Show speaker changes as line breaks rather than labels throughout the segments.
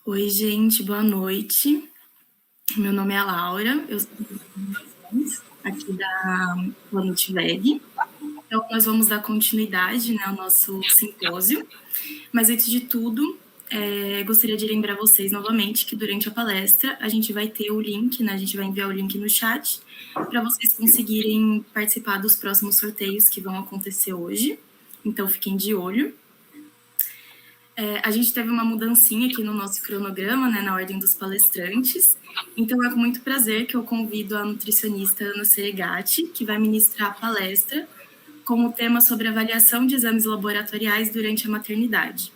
Oi, gente, boa noite. Meu nome é Laura, eu sou aqui da Planutweb. Então, nós vamos dar continuidade, ao nosso simpósio. Mas, antes de tudo, gostaria de lembrar vocês novamente que durante a palestra a gente vai ter o link, a gente vai enviar o link no chat para vocês conseguirem participar dos próximos sorteios que vão acontecer hoje. Então, fiquem de olho. A gente teve uma mudancinha aqui no nosso cronograma, na ordem dos palestrantes. Então, é com muito prazer que eu convido a nutricionista Ana Seregati, que vai ministrar a palestra com o tema sobre avaliação de exames laboratoriais durante a maternidade.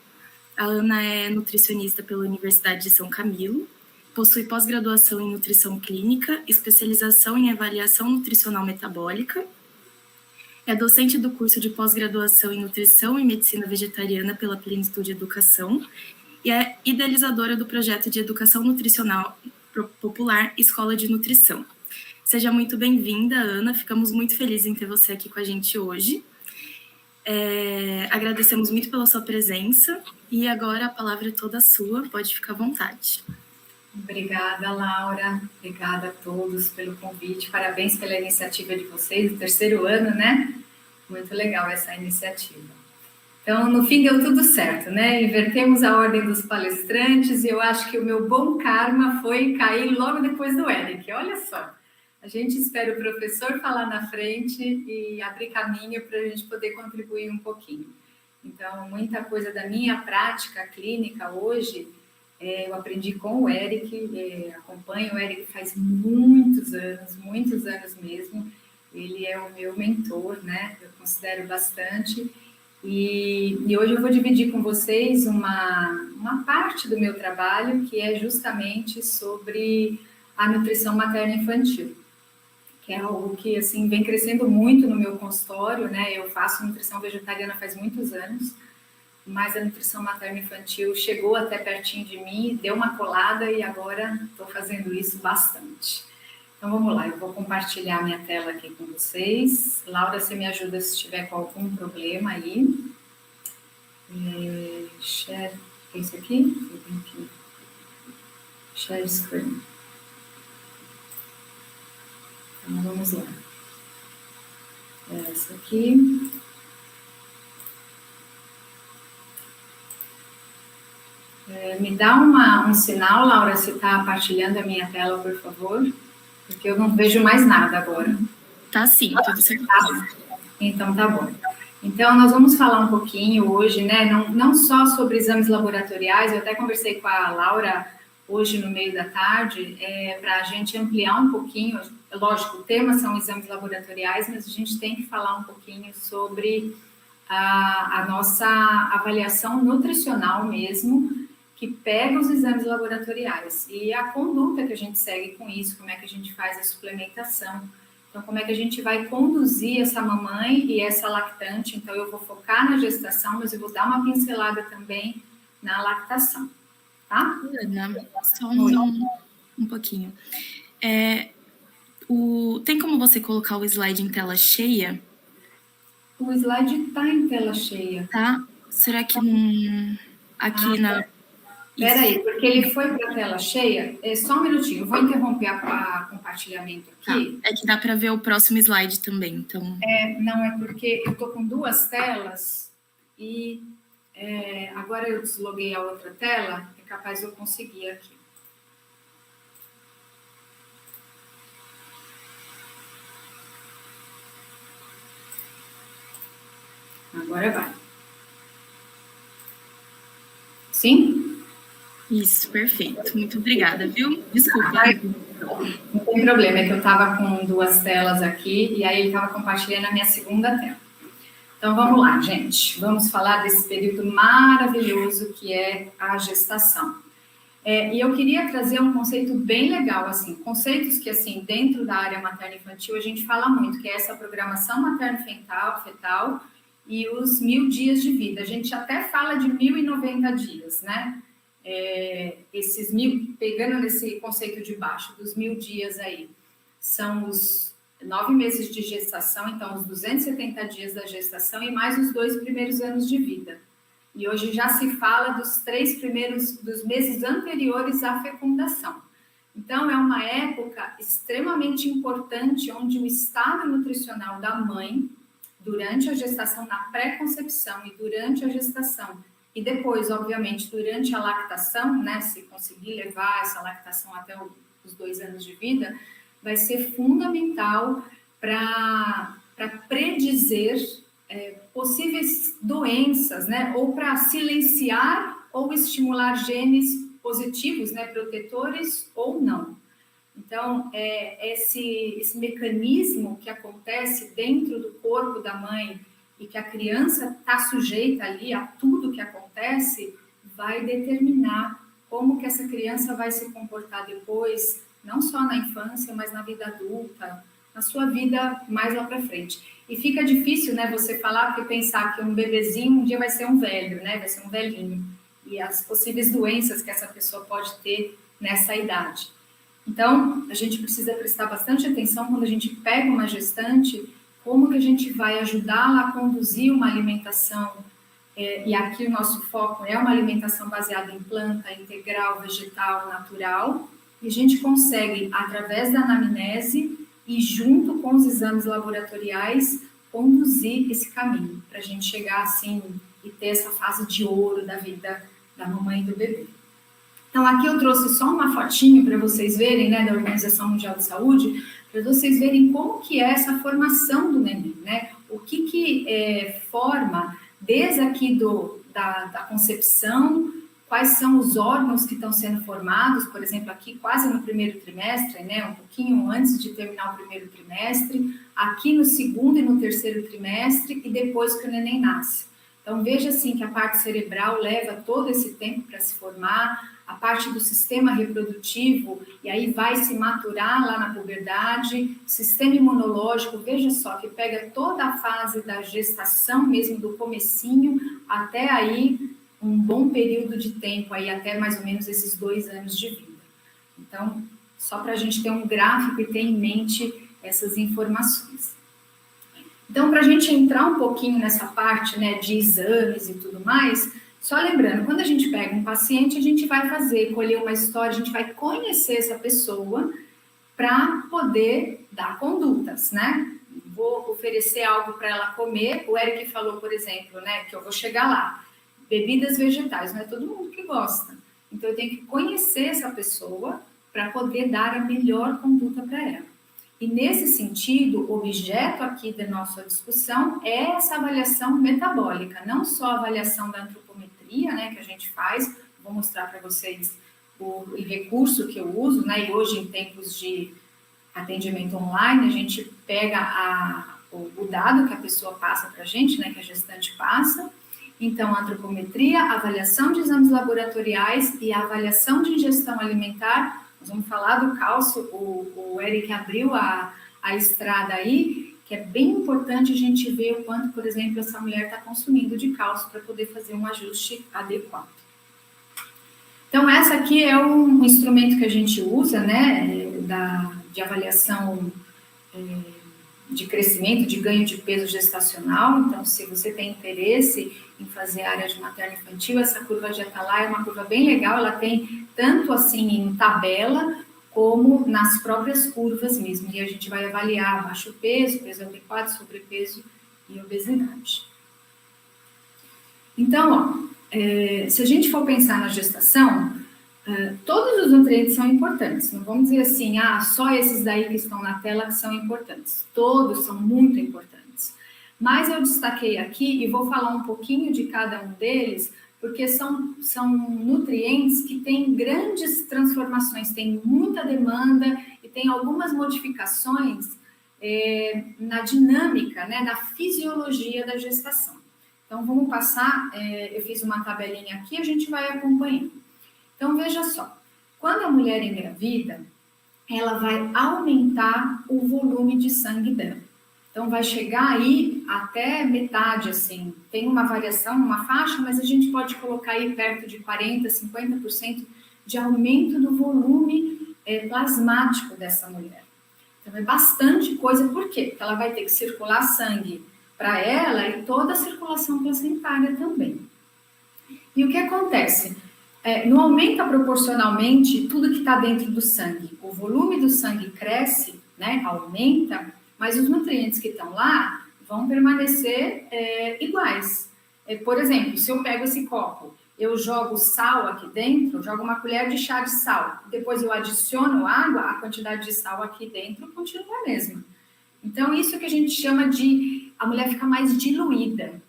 A Ana é nutricionista pela Universidade de São Camilo, possui pós-graduação em nutrição clínica, especialização em avaliação nutricional metabólica, é docente do curso de pós-graduação em Nutrição e Medicina Vegetariana pela Plenitude Educação e é idealizadora do projeto de Educação Nutricional Popular Escola de Nutrição. Seja muito bem-vinda, Ana. Ficamos muito felizes em ter você aqui com a gente hoje. Agradecemos muito pela sua presença e agora a palavra é toda sua. Pode ficar à vontade.
Obrigada, Laura. Obrigada a todos pelo convite. Parabéns pela iniciativa de vocês, o terceiro ano, né? Muito legal essa iniciativa. Então, no fim, deu tudo certo, né? Invertemos a ordem dos palestrantes e eu acho que o meu bom karma foi cair logo depois do Eric. Olha só, a gente espera o professor falar na frente e abrir caminho para a gente poder contribuir um pouquinho. Então, muita coisa da minha prática clínica hoje eu aprendi com o Eric, acompanho o Eric faz muitos anos mesmo. Ele é o meu mentor, né? Eu considero bastante. E hoje eu vou dividir com vocês uma parte do meu trabalho que é justamente sobre a nutrição materno-infantil, que é algo que assim vem crescendo muito no meu consultório, né? Eu faço nutrição vegetariana faz muitos anos, mas a nutrição materno-infantil chegou até pertinho de mim, deu uma colada e agora estou fazendo isso bastante. Então vamos lá, eu vou compartilhar minha tela aqui com vocês. Laura, você me ajuda se tiver com algum problema aí. Share, é isso aqui? Share screen. Então vamos lá. Essa aqui. Me dá um sinal, Laura, se está partilhando a minha tela, por favor, porque eu não vejo mais nada agora.
Tá sim, tudo certo.
Então, tá bom. Então, nós vamos falar um pouquinho hoje, né, não só sobre exames laboratoriais, eu até conversei com a Laura hoje no meio da tarde, para a gente ampliar um pouquinho, lógico, o tema são exames laboratoriais, mas a gente tem que falar um pouquinho sobre a nossa avaliação nutricional mesmo, que pega os exames laboratoriais e a conduta que a gente segue com isso, como é que a gente faz a suplementação, então como é que a gente vai conduzir essa mamãe e essa lactante. Então eu vou focar na gestação, mas eu vou dar uma pincelada também na lactação, tá?
Ana, só um pouquinho. Tem como você colocar o slide em tela cheia?
O slide está em tela cheia.
Tá? Será que aqui na...
Peraí, porque ele foi para a tela cheia. Só um minutinho, eu vou interromper o compartilhamento aqui.
É que dá para ver o próximo slide também, então...
Não, é porque eu estou com duas telas e agora eu desloguei a outra tela, é capaz de eu conseguir aqui. Agora vai. Sim?
Isso, perfeito. Muito obrigada, viu? Desculpa.
Não tem problema, é que eu estava com duas telas aqui e aí ele estava compartilhando a minha segunda tela. Então, vamos lá, gente. Vamos falar desse período maravilhoso que é a gestação. E eu queria trazer um conceito bem legal, assim, conceitos que, assim, dentro da área materno-infantil a gente fala muito, que é essa programação materno-fetal e os 1000 dias de vida. A gente até fala de 1090 dias, né? Esses 1000, pegando nesse conceito de baixo, dos 1000 dias aí, são os 9 meses de gestação, então os 270 dias da gestação e mais os 2 primeiros anos de vida. E hoje já se fala dos 3 primeiros dos meses anteriores à fecundação. Então, é uma época extremamente importante onde o estado nutricional da mãe, durante a gestação, na pré-concepção e durante a gestação, e depois, obviamente, durante a lactação, né, se conseguir levar essa lactação até os 2 anos de vida, vai ser fundamental para predizer possíveis doenças, né, ou para silenciar ou estimular genes positivos, né, protetores ou não. Então, esse mecanismo que acontece dentro do corpo da mãe e que a criança está sujeita ali a tudo que acontece, vai determinar como que essa criança vai se comportar depois, não só na infância, mas na vida adulta, na sua vida mais lá para frente. E fica difícil, né, você falar, porque pensar que um bebezinho um dia vai ser um velho, né, vai ser um velhinho, e as possíveis doenças que essa pessoa pode ter nessa idade. Então, a gente precisa prestar bastante atenção quando a gente pega uma gestante, como que a gente vai ajudá-la a conduzir uma alimentação, e aqui o nosso foco é uma alimentação baseada em planta, integral, vegetal, natural, e a gente consegue, através da anamnese e junto com os exames laboratoriais, conduzir esse caminho, para a gente chegar assim e ter essa fase de ouro da vida da mamãe e do bebê. Então, aqui eu trouxe só uma fotinho para vocês verem, né, da Organização Mundial de Saúde, para vocês verem como que é essa formação do neném, né? O que forma, desde aqui da concepção, quais são os órgãos que estão sendo formados, por exemplo, aqui quase no primeiro trimestre, né, um pouquinho antes de terminar o primeiro trimestre, aqui no segundo e no terceiro trimestre, e depois que o neném nasce. Então, veja assim que a parte cerebral leva todo esse tempo para se formar, a parte do sistema reprodutivo, e aí vai se maturar lá na puberdade, sistema imunológico, veja só, que pega toda a fase da gestação, mesmo do comecinho, até aí um bom período de tempo, aí até mais ou menos esses 2 anos de vida. Então, só para a gente ter um gráfico e ter em mente essas informações. Então, para a gente entrar um pouquinho nessa parte, né, de exames e tudo mais, só lembrando, quando a gente pega um paciente, a gente vai colher uma história, a gente vai conhecer essa pessoa para poder dar condutas, né? Vou oferecer algo para ela comer. O Eric falou, por exemplo, né, que eu vou chegar lá. Bebidas vegetais, não é todo mundo que gosta. Então, eu tenho que conhecer essa pessoa para poder dar a melhor conduta para ela. E, nesse sentido, o objeto aqui da nossa discussão é essa avaliação metabólica, não só a avaliação da antropometria, né, que a gente faz, vou mostrar para vocês o recurso que eu uso, né, e hoje, em tempos de atendimento online, a gente pega o dado que a pessoa passa para a gente, né, que a gestante passa. Então, a antropometria, a avaliação de exames laboratoriais e a avaliação de ingestão alimentar. Nós vamos falar do cálcio, o Eric abriu a estrada aí, que é bem importante a gente ver o quanto, por exemplo, essa mulher está consumindo de cálcio para poder fazer um ajuste adequado. Então, essa aqui é um instrumento que a gente usa, né, de avaliação de crescimento, de ganho de peso gestacional. Então, se você tem interesse em fazer área de materno-infantil, essa curva de Atalaya é uma curva bem legal, ela tem tanto assim em tabela, como nas próprias curvas mesmo, e a gente vai avaliar baixo peso, peso adequado, sobrepeso e obesidade. Então, se a gente for pensar na gestação, todos os nutrientes são importantes, não vamos dizer assim, só esses daí que estão na tela que são importantes, todos são muito importantes. Mas eu destaquei aqui e vou falar um pouquinho de cada um deles, porque são nutrientes que têm grandes transformações, tem muita demanda e tem algumas modificações na dinâmica, né, na fisiologia da gestação. Então, vamos passar, eu fiz uma tabelinha aqui, a gente vai acompanhando. Então, veja só, quando a mulher engravida, ela vai aumentar o volume de sangue dela. Então, vai chegar aí até metade, assim, tem uma variação, uma faixa, mas a gente pode colocar aí perto de 40%, 50% de aumento do volume plasmático dessa mulher. Então, é bastante coisa, por quê? Porque ela vai ter que circular sangue para ela e toda a circulação placentária também. E o que acontece? Não aumenta proporcionalmente tudo que está dentro do sangue. O volume do sangue cresce, né, aumenta, mas os nutrientes que estão lá vão permanecer iguais. Por exemplo, se eu pego esse copo, eu jogo sal aqui dentro, jogo uma colher de chá de sal, depois eu adiciono água, a quantidade de sal aqui dentro continua a mesma. Então, isso que a gente chama de a mulher fica mais diluída,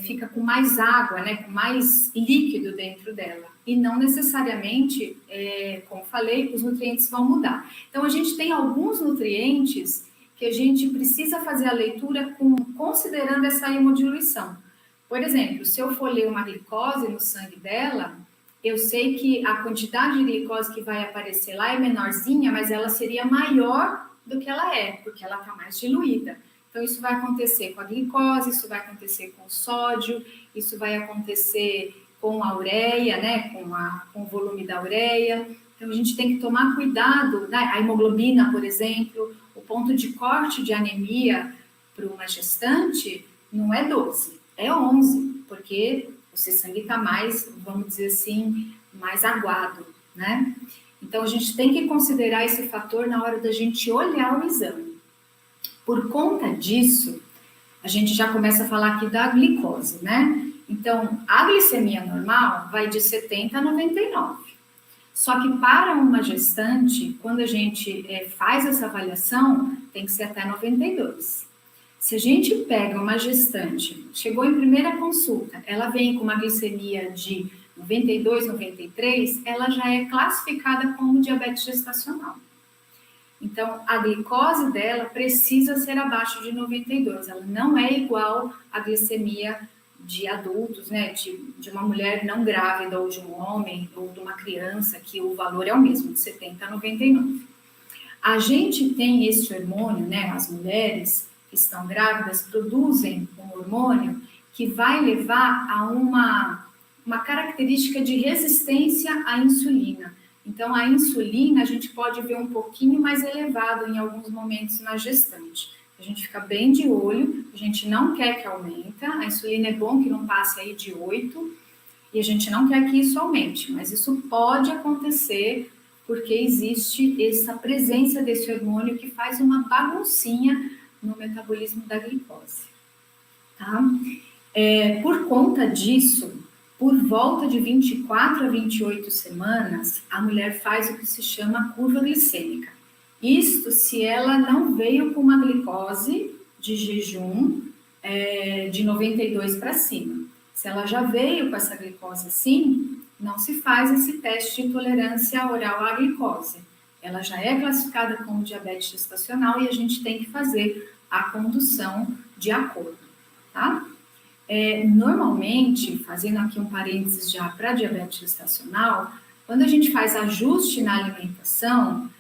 fica com mais água, né, com mais líquido dentro dela. E não necessariamente, como falei, os nutrientes vão mudar. Então, a gente tem alguns nutrientes que a gente precisa fazer a leitura considerando essa hemodiluição. Por exemplo, se eu for ler uma glicose no sangue dela, eu sei que a quantidade de glicose que vai aparecer lá é menorzinha, mas ela seria maior do que ela é, porque ela está mais diluída. Então, isso vai acontecer com a glicose, isso vai acontecer com o sódio, isso vai acontecer com a ureia, né, com o volume da ureia. Então, a gente tem que tomar cuidado, né? A hemoglobina, por exemplo, o ponto de corte de anemia para uma gestante não é 12, é 11, porque o seu sangue está mais, vamos dizer assim, mais aguado, né? Então, a gente tem que considerar esse fator na hora da gente olhar o exame. Por conta disso, a gente já começa a falar aqui da glicose, né? Então, a glicemia normal vai de 70 a 99. Só que para uma gestante, quando a gente faz essa avaliação, tem que ser até 92. Se a gente pega uma gestante, chegou em primeira consulta, ela vem com uma glicemia de 92, 93, ela já é classificada como diabetes gestacional. Então, a glicose dela precisa ser abaixo de 92, ela não é igual à glicemia de adultos, né, de uma mulher não grávida ou de um homem ou de uma criança, que o valor é o mesmo, de 70 a 99. A gente tem esse hormônio, né, as mulheres que estão grávidas produzem um hormônio que vai levar a uma característica de resistência à insulina. Então, a insulina a gente pode ver um pouquinho mais elevado em alguns momentos na gestante. A gente fica bem de olho, a gente não quer que aumente, a insulina é bom que não passe aí de 8, e a gente não quer que isso aumente, mas isso pode acontecer porque existe essa presença desse hormônio que faz uma baguncinha no metabolismo da glicose, tá? Por conta disso, por volta de 24 a 28 semanas, a mulher faz o que se chama curva glicêmica. Isto se ela não veio com uma glicose de jejum de 92 para cima. Se ela já veio com essa glicose assim, não se faz esse teste de tolerância oral à glicose. Ela já é classificada como diabetes gestacional e a gente tem que fazer a condução de acordo, tá? Normalmente, fazendo aqui um parênteses já para diabetes gestacional, quando a gente faz ajuste na alimentação,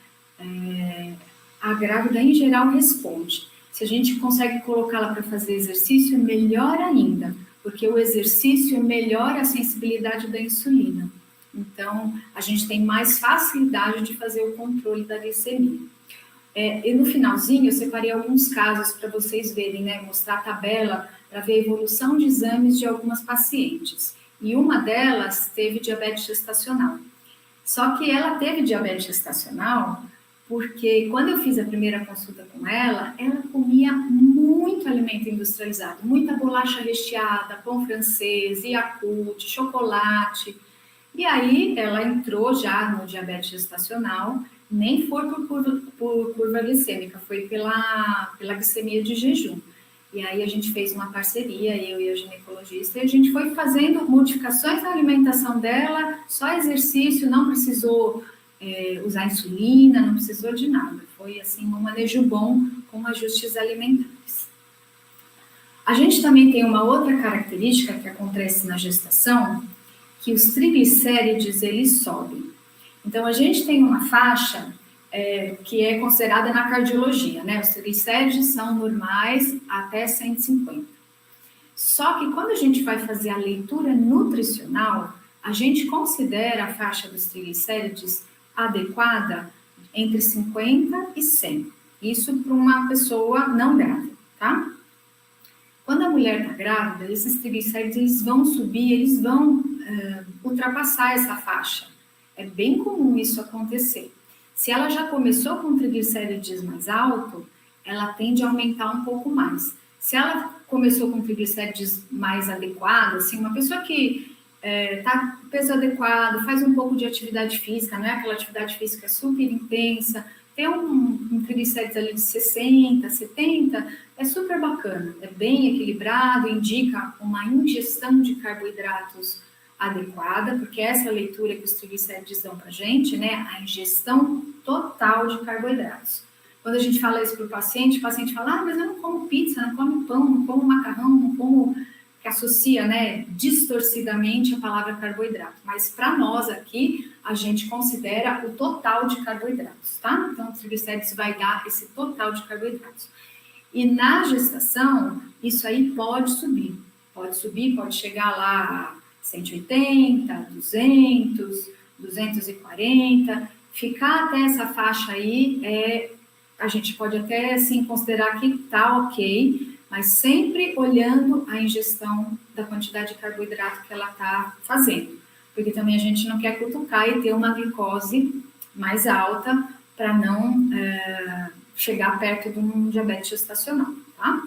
a grávida em geral responde. Se a gente consegue colocá-la para fazer exercício, melhor ainda, porque o exercício melhora a sensibilidade da insulina. Então, a gente tem mais facilidade de fazer o controle da glicemia. E no finalzinho, eu separei alguns casos para vocês verem, né? Mostrar a tabela para ver a evolução de exames de algumas pacientes. E uma delas teve diabetes gestacional. Só que ela teve diabetes gestacional porque quando eu fiz a primeira consulta com ela comia muito alimento industrializado, muita bolacha recheada, pão francês, Yakult, chocolate. E aí ela entrou já no diabetes gestacional, nem foi por curva glicêmica, foi pela glicemia de jejum. E aí a gente fez uma parceria, eu e a ginecologista, e a gente foi fazendo modificações na alimentação dela, só exercício, não precisou usar insulina, não precisou de nada. Foi assim um manejo bom com ajustes alimentares. A gente também tem uma outra característica que acontece na gestação, que os triglicérides eles sobem. Então a gente tem uma faixa que é considerada na cardiologia, né? Os triglicérides são normais até 150. Só que quando a gente vai fazer a leitura nutricional, a gente considera a faixa dos triglicérides adequada entre 50 e 100. Isso para uma pessoa não grávida, tá? Quando a mulher está grávida, esses triglicéridos eles vão subir, eles vão ultrapassar essa faixa. É bem comum isso acontecer. Se ela já começou com triglicérides mais alto, ela tende a aumentar um pouco mais. Se ela começou com triglicérides mais adequados, assim, uma pessoa que tá com peso adequado, faz um pouco de atividade física, não é aquela atividade física super intensa, tem um triglicérides ali de 60, 70, é super bacana, é bem equilibrado, indica uma ingestão de carboidratos adequada, porque essa é a leitura que os triglicérides dão pra gente, né, a ingestão total de carboidratos. Quando a gente fala isso para o paciente fala, mas eu não como pizza, não como pão, não como macarrão, não como... que associa, né, distorcidamente a palavra carboidrato. Mas para nós aqui, a gente considera o total de carboidratos, tá? Então, o triglicérides vai dar esse total de carboidratos. E na gestação, isso aí pode subir, pode chegar lá a 180, 200, 240, ficar até essa faixa aí, a gente pode até, assim, considerar que tá ok, mas sempre olhando a ingestão da quantidade de carboidrato que ela está fazendo, porque também a gente não quer cutucar e ter uma glicose mais alta para não chegar perto de um diabetes gestacional, tá?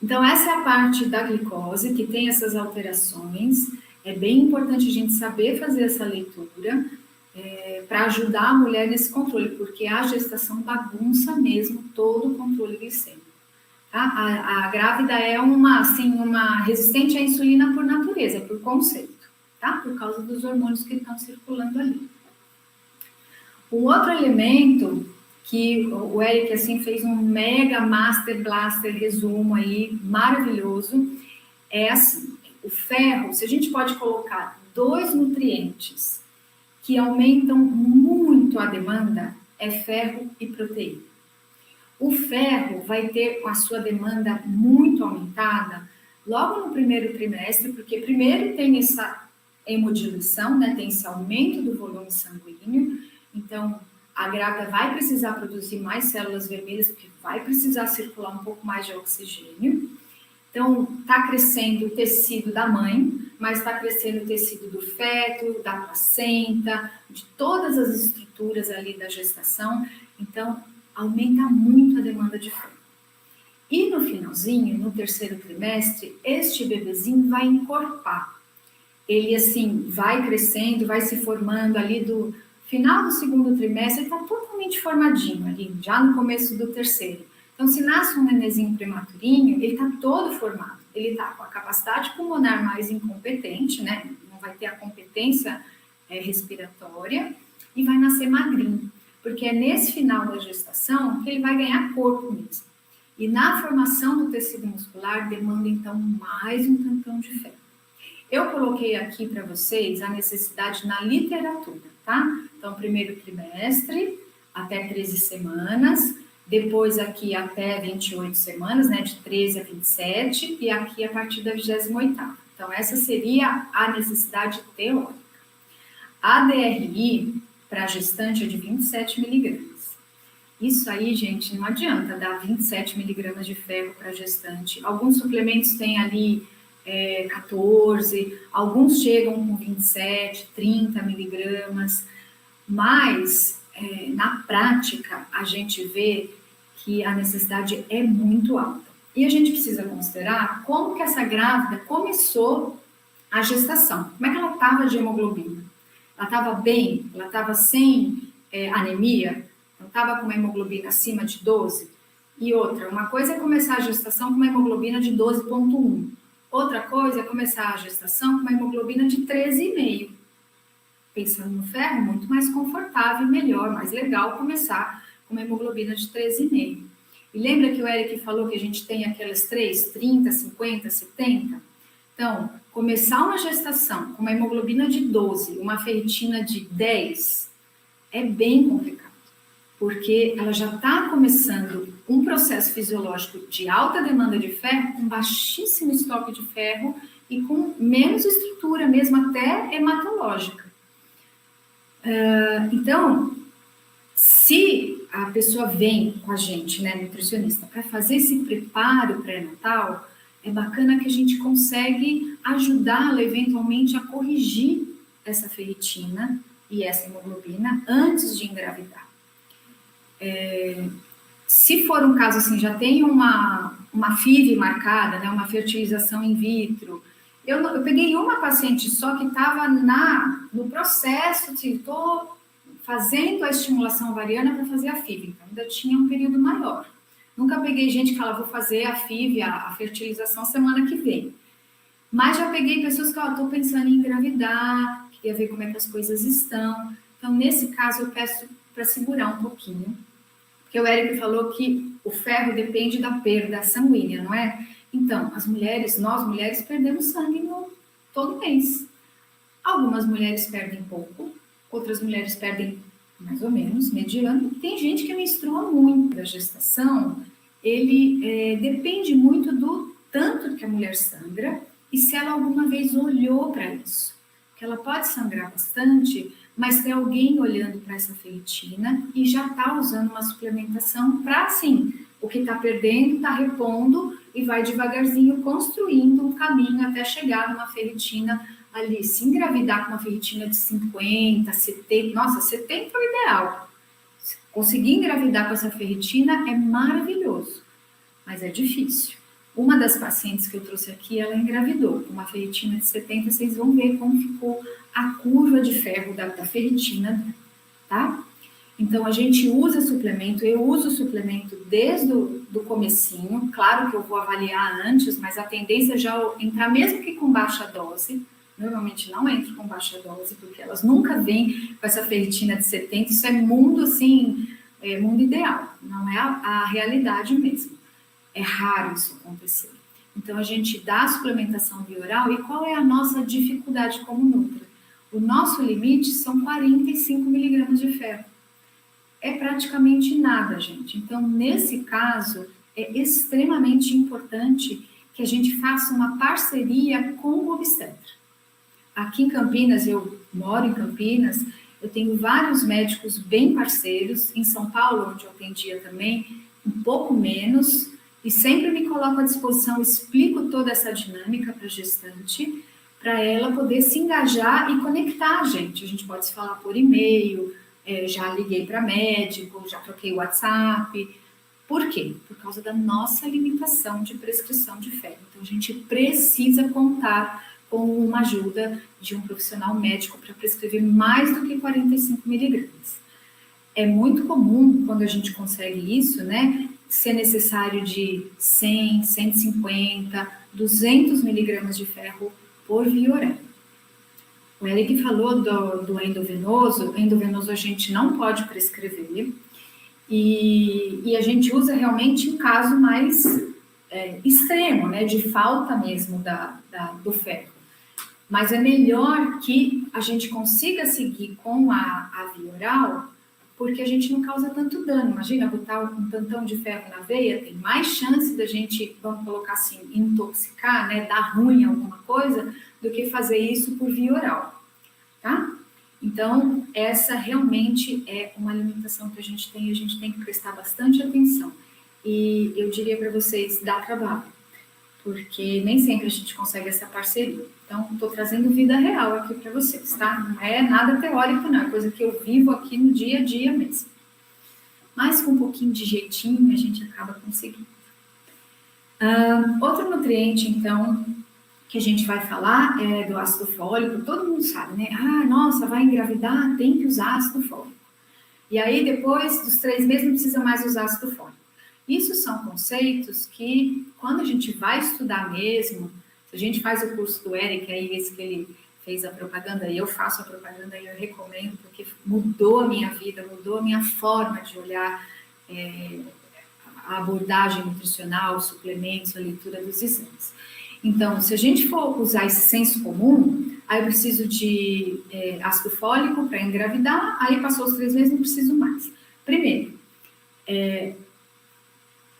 Então, essa é a parte da glicose, que tem essas alterações. É bem importante a gente saber fazer essa leitura para ajudar a mulher nesse controle, porque a gestação bagunça mesmo todo o controle glicêmico. Tá? A grávida é uma resistente à insulina por natureza, por conceito, tá? Por causa dos hormônios que estão circulando ali. Um outro elemento que o Eric assim fez um mega master blaster resumo aí maravilhoso é assim: o ferro, se a gente pode colocar 2 nutrientes que aumentam muito a demanda, é ferro e proteína. O ferro vai ter a sua demanda muito aumentada logo no primeiro trimestre, porque primeiro tem essa hemodiluição, né, tem esse aumento do volume sanguíneo, então a grávida vai precisar produzir mais células vermelhas, porque vai precisar circular um pouco mais de oxigênio. Então, está crescendo o tecido da mãe, mas está crescendo o tecido do feto, da placenta, de todas as estruturas ali da gestação. Então, aumenta muito a demanda de ferro. E no finalzinho, no terceiro trimestre, este bebezinho vai encorpar. Ele, assim, vai crescendo, vai se formando ali do final do segundo trimestre, ele está totalmente formadinho ali, já no começo do terceiro. Então, se nasce um nenenzinho prematurinho, ele está todo formado. Ele está com a capacidade pulmonar mais incompetente, né? Não vai ter a competência respiratória e vai nascer magrinho. Porque é nesse final da gestação que ele vai ganhar corpo mesmo. E na formação do tecido muscular demanda, então, mais um tantão de ferro. Eu coloquei aqui para vocês a necessidade na literatura, tá? Então, primeiro trimestre, até 13 semanas, depois aqui até 28 semanas, né, de 13 a 27, e aqui a partir da 28ª. Então, essa seria a necessidade teórica. A DRI para gestante é de 27 miligramas. Isso aí, gente, não adianta dar 27 miligramas de ferro para gestante. Alguns suplementos têm ali 14, alguns chegam com 27, 30 miligramas, mas na prática a gente vê que a necessidade é muito alta. E a gente precisa considerar como que essa grávida começou a gestação. Como é que ela estava de hemoglobina? Ela estava bem? Ela estava sem anemia? Não estava com uma hemoglobina acima de 12? E outra, uma coisa é começar a gestação com uma hemoglobina de 12,1. Outra coisa é começar a gestação com uma hemoglobina de 13,5. Pensando no ferro, muito mais confortável, melhor, mais legal começar com uma hemoglobina de 13,5. E lembra que o Eric falou que a gente tem aquelas 3, 30, 50, 70? Então, começar uma gestação com uma hemoglobina de 12, uma ferritina de 10, é bem complicado, porque ela já está começando um processo fisiológico de alta demanda de ferro, com baixíssimo estoque de ferro e com menos estrutura, mesmo até hematológica. Então, Se a pessoa vem com a gente, né, nutricionista, para fazer esse preparo pré-natal, é bacana que a gente consegue ajudá-la eventualmente a corrigir essa ferritina e essa hemoglobina antes de engravidar. Se for um caso assim, já tem uma FIV marcada, né, uma fertilização in vitro. Eu peguei uma paciente só que estava no processo, estou fazendo a estimulação ovariana para fazer a FIV, então ainda tinha um período maior. Nunca peguei gente que fala, vou fazer a FIV, a fertilização semana que vem. Mas já peguei pessoas que estou pensando em engravidar, queria ver como é que as coisas estão. Então, nesse caso, eu peço para segurar um pouquinho, porque o Érico falou que o ferro depende da perda sanguínea, não é? Então, nós mulheres perdemos sangue todo mês. Algumas mulheres perdem pouco, outras mulheres perdem mais ou menos, mediano. Tem gente que menstrua muito. Da gestação, ele depende muito do tanto que a mulher sangra e se ela alguma vez olhou para isso. Porque ela pode sangrar bastante, mas tem alguém olhando para essa ferritina e já está usando uma suplementação para, assim, o que está perdendo, está repondo e vai devagarzinho construindo um caminho até chegar numa ferritina ali. Se engravidar com uma ferritina de 50, 70, nossa, 70 é o ideal. Se conseguir engravidar com essa ferritina é maravilhoso, mas é difícil. Uma das pacientes que eu trouxe aqui, ela engravidou com uma ferritina de 70, vocês vão ver como ficou a curva de ferro da ferritina, tá? Então, a gente usa suplemento, eu uso suplemento desde do comecinho, claro que eu vou avaliar antes, mas a tendência é já entrar mesmo que com baixa dose, normalmente não entro com baixa dose, porque elas nunca vêm com essa ferritina de 70, isso é mundo, assim, mundo ideal, não é a realidade mesmo. É raro isso acontecer. Então, a gente dá a suplementação via oral e qual é a nossa dificuldade como Nutra? O nosso limite são 45 miligramas de ferro. É praticamente nada, gente. Então, nesse caso, é extremamente importante que a gente faça uma parceria com o obstetra. Aqui em Campinas, eu moro em Campinas, eu tenho vários médicos bem parceiros. Em São Paulo, onde eu atendia também, um pouco menos, e sempre me coloco à disposição, explico toda essa dinâmica para a gestante, para ela poder se engajar e conectar a gente. A gente pode se falar por e-mail, já liguei para médico, já troquei o WhatsApp. Por quê? Por causa da nossa limitação de prescrição de ferro. Então, a gente precisa contar com uma ajuda de um profissional médico para prescrever mais do que 45 miligramas. É muito comum, quando a gente consegue isso, né, ser necessário de 100, 150, 200 miligramas de ferro por via oral. O Eric falou do endovenoso a gente não pode prescrever e a gente usa realmente em caso mais extremo, né, de falta mesmo do ferro. Mas é melhor que a gente consiga seguir com a via oral, porque a gente não causa tanto dano. Imagina botar um tantão de ferro na veia, tem mais chance da gente, vamos colocar assim, intoxicar, né, dar ruim alguma coisa, do que fazer isso por via oral, tá? Então, essa realmente é uma limitação que a gente tem que prestar bastante atenção. E eu diria para vocês, dá trabalho, porque nem sempre a gente consegue essa parceria. Então, estou trazendo vida real aqui para vocês, tá? Não é nada teórico, não, é coisa que eu vivo aqui no dia a dia mesmo. Mas com um pouquinho de jeitinho, a gente acaba conseguindo. Outro nutriente, então, que a gente vai falar é do ácido fólico. Todo mundo sabe, né? Nossa, vai engravidar, tem que usar ácido fólico. E aí, depois dos 3 meses, não precisa mais usar ácido fólico. Isso são conceitos que, quando a gente vai estudar mesmo, se a gente faz o curso do Eric, aí esse que ele fez a propaganda, e eu faço a propaganda e eu recomendo, porque mudou a minha vida, mudou a minha forma de olhar a abordagem nutricional, suplementos, a leitura dos exames. Então, se a gente for usar esse senso comum, aí eu preciso de ácido fólico para engravidar, aí passou os 3 meses, não preciso mais. Primeiro,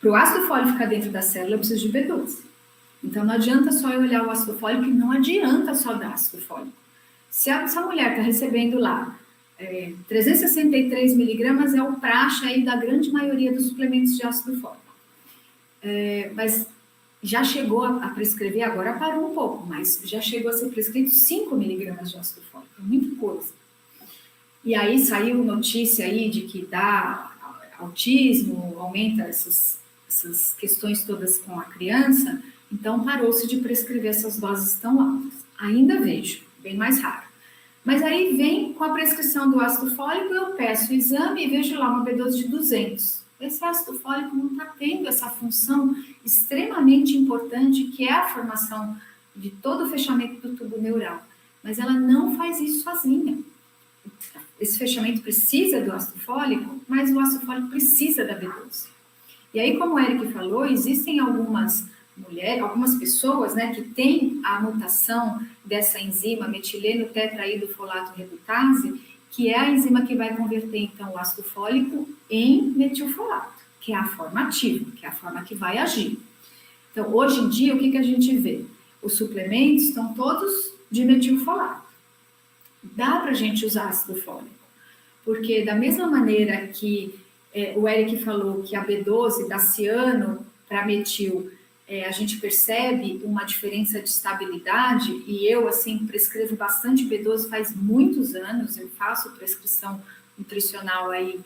para o ácido fólico ficar dentro da célula, eu preciso de B12. Então, não adianta só eu olhar o ácido fólico, e não adianta só dar ácido fólico. Se a mulher está recebendo lá 363 miligramas é o praxe aí da grande maioria dos suplementos de ácido fólico. Mas já chegou a prescrever, agora parou um pouco, mas já chegou a ser prescrito 5 miligramas de ácido fólico, é muita coisa. E aí saiu notícia aí de que dá autismo, aumenta essas questões todas com a criança, então parou-se de prescrever essas doses tão altas. Ainda vejo, bem mais raro. Mas aí vem com a prescrição do ácido fólico, eu peço o exame e vejo lá uma B12 de 200. Esse ácido fólico não está tendo essa função extremamente importante, que é a formação de todo o fechamento do tubo neural. Mas ela não faz isso sozinha. Esse fechamento precisa do ácido fólico, mas o ácido fólico precisa da B12. E aí, como o Eric falou, existem algumas mulheres, algumas pessoas, né, que têm a mutação dessa enzima metileno tetraído folato redutase, que é a enzima que vai converter, então, o ácido fólico em metilfolato, que é a forma ativa, que é a forma que vai agir. Então, hoje em dia, o que a gente vê? Os suplementos estão todos de metilfolato. Dá para a gente usar ácido fólico, porque da mesma maneira que o Eric falou que a B12 da ciano para metil, a gente percebe uma diferença de estabilidade, e eu, assim, prescrevo bastante B12 faz muitos anos, eu faço prescrição nutricional aí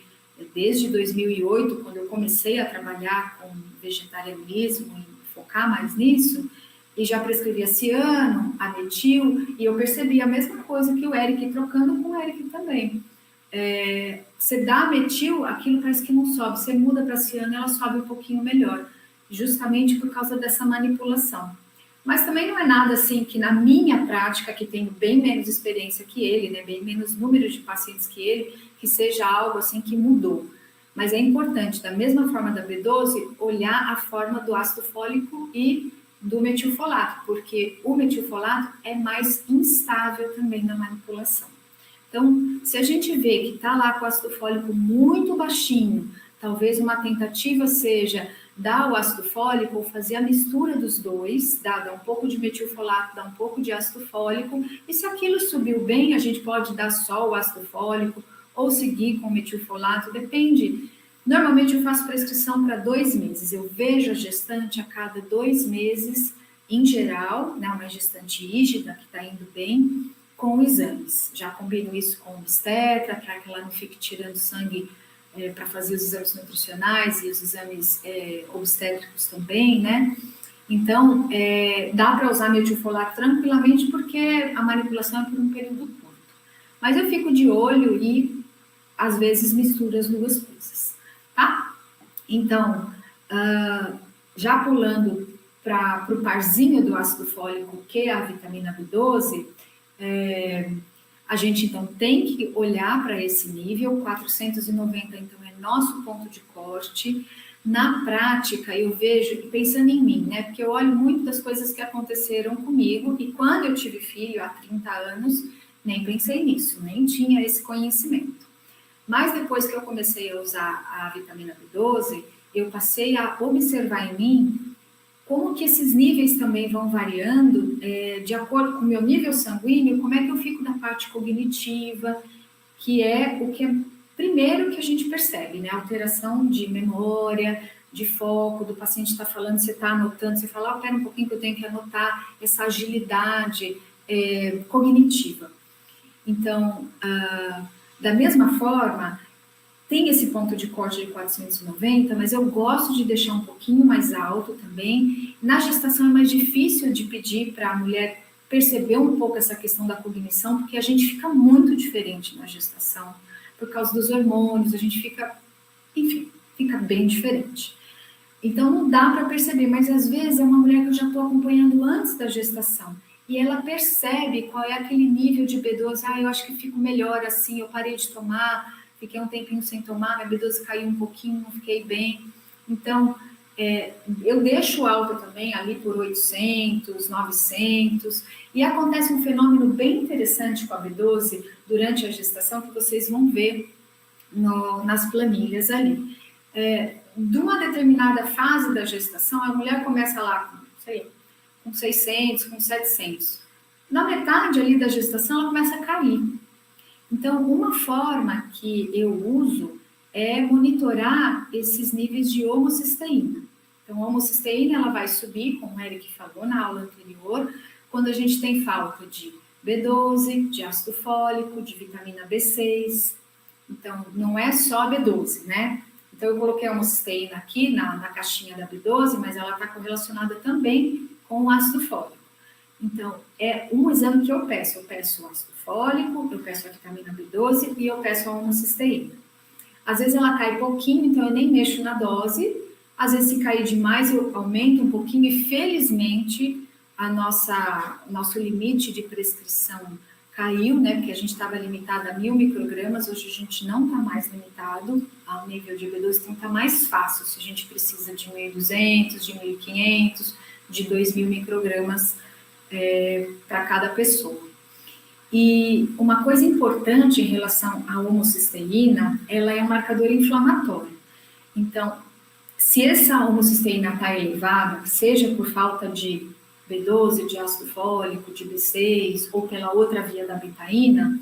desde 2008, quando eu comecei a trabalhar com vegetarianismo e focar mais nisso, e já prescrevi a ciano, a metil, e eu percebi a mesma coisa que o Eric, trocando com o Eric também. Você dá a metil, aquilo parece que não sobe, você muda para a ciano, ela sobe um pouquinho melhor, justamente por causa dessa manipulação. Mas também não é nada assim que na minha prática, que tenho bem menos experiência que ele, né, bem menos número de pacientes que ele, que seja algo assim que mudou. Mas é importante, da mesma forma da B12, olhar a forma do ácido fólico e do metilfolato, porque o metilfolato é mais instável também na manipulação. Então, se a gente vê que está lá com o ácido fólico muito baixinho, talvez uma tentativa seja dar o ácido fólico ou fazer a mistura dos dois, dá um pouco de metilfolato, dá um pouco de ácido fólico, e se aquilo subiu bem, a gente pode dar só o ácido fólico ou seguir com o metilfolato, depende. Normalmente eu faço prescrição para 2 meses, eu vejo a gestante a cada 2 meses, em geral, né, uma gestante rígida que está indo bem, com exames. Já combino isso com o obstetra, para que ela não fique tirando sangue para fazer os exames nutricionais e os exames obstétricos também, né? Então, dá para usar metilfolato tranquilamente, porque a manipulação é por um período curto. Mas eu fico de olho e, às vezes, misturo as duas coisas, tá? Então, já pulando para o parzinho do ácido fólico, que é a vitamina B12, a gente, então, tem que olhar para esse nível, 490, então, é nosso ponto de corte. Na prática, eu vejo, pensando em mim, né, porque eu olho muito das coisas que aconteceram comigo, e quando eu tive filho, há 30 anos, nem pensei nisso, nem tinha esse conhecimento. Mas depois que eu comecei a usar a vitamina B12, eu passei a observar em mim como que esses níveis também vão variando de acordo com o meu nível sanguíneo, como é que eu fico da parte cognitiva, que é o que é primeiro que a gente percebe, né? Alteração de memória, de foco, do paciente está falando, você está anotando, você fala, pera um pouquinho que eu tenho que anotar, essa agilidade cognitiva. Então, da mesma forma, tem esse ponto de corte de 490, mas eu gosto de deixar um pouquinho mais alto também. Na gestação é mais difícil de pedir para a mulher perceber um pouco essa questão da cognição, porque a gente fica muito diferente na gestação, por causa dos hormônios, a gente fica, enfim, fica bem diferente. Então não dá para perceber, mas às vezes é uma mulher que eu já estou acompanhando antes da gestação, e ela percebe qual é aquele nível de B12, eu acho que fico melhor assim, eu parei de tomar, fiquei um tempinho sem tomar, minha B12 caiu um pouquinho, não fiquei bem. Então, eu deixo alta também ali por 800, 900, e acontece um fenômeno bem interessante com a B12 durante a gestação, que vocês vão ver nas planilhas ali. De uma determinada fase da gestação, a mulher começa lá com 600, com 700. Na metade ali da gestação, ela começa a cair. Então, uma forma que eu uso é monitorar esses níveis de homocisteína. Então, a homocisteína ela vai subir, como o Eric falou na aula anterior, quando a gente tem falta de B12, de ácido fólico, de vitamina B6. Então, não é só a B12, né? Então, eu coloquei a homocisteína aqui na caixinha da B12, mas ela está correlacionada também com o ácido fólico. Então, é um exame que eu peço. Eu peço o ácido fólico, eu peço a vitamina B12 e eu peço a homocisteína. Às vezes ela cai pouquinho, então eu nem mexo na dose. Às vezes, se cair demais, eu aumento um pouquinho e, felizmente, nosso limite de prescrição caiu, né? Porque a gente estava limitado a 1.000 microgramas, hoje a gente não está mais limitado ao nível de B12, então está mais fácil, se a gente precisa de 1.200, de 1.500, de 2.000 microgramas para cada pessoa. E uma coisa importante em relação à homocisteína, ela é um marcador inflamatório. Então, se essa homocisteína está elevada, seja por falta de B12, de ácido fólico, de B6, ou pela outra via da betaína,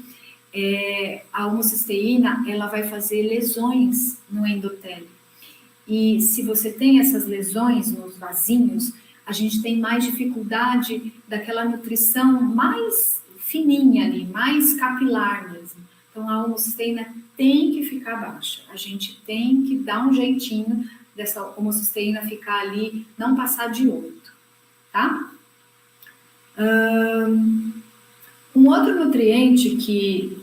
a homocisteína ela vai fazer lesões no endotélio. E se você tem essas lesões nos vasinhos, a gente tem mais dificuldade daquela nutrição mais fininha ali, mais capilar mesmo. Então, a homocisteína tem que ficar baixa. A gente tem que dar um jeitinho dessa homocisteína ficar ali, não passar de 8, tá? Um outro nutriente que,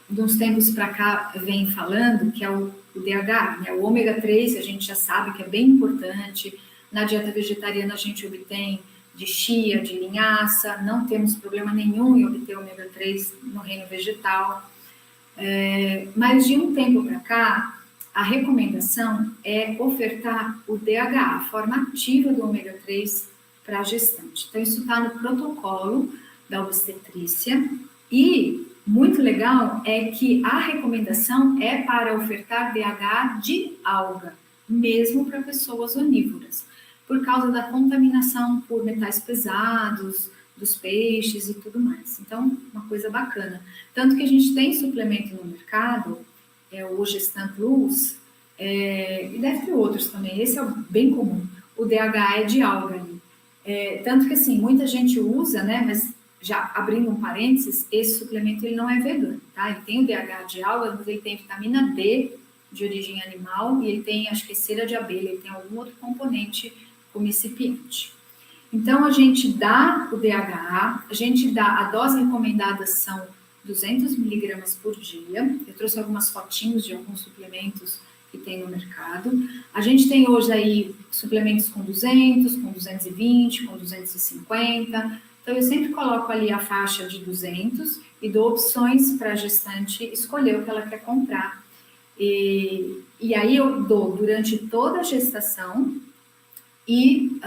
de uns tempos para cá, vem falando, que é o DHA, né? O ômega 3, a gente já sabe que é bem importante. Na dieta vegetariana a gente obtém de chia, de linhaça, não temos problema nenhum em obter ômega 3 no reino vegetal. Mas de um tempo para cá, a recomendação é ofertar o DHA, a forma ativa do ômega 3 para a gestante. Então, isso está no protocolo da obstetrícia e muito legal é que a recomendação é para ofertar DHA de alga, mesmo para pessoas onívoras, por causa da contaminação por metais pesados, dos peixes e tudo mais. Então, uma coisa bacana. Tanto que a gente tem suplemento no mercado, o Gestan Plus, e deve ter outros também, esse é bem comum. O DHA é de alga ali. Tanto que, assim, muita gente usa, né, mas já abrindo um parênteses, esse suplemento ele não é vegano, tá? Ele tem o DHA de alga, mas ele tem vitamina D de origem animal e ele tem, acho que cera de abelha, ele tem algum outro componente como recipiente. Então, a gente dá o DHA, a gente dá, a dose recomendada são 200 miligramas por dia. Eu trouxe algumas fotinhos de alguns suplementos que tem no mercado. A gente tem hoje aí suplementos com 200, com 220, com 250. Então, eu sempre coloco ali a faixa de 200 e dou opções para a gestante escolher o que ela quer comprar. E aí eu dou durante toda a gestação e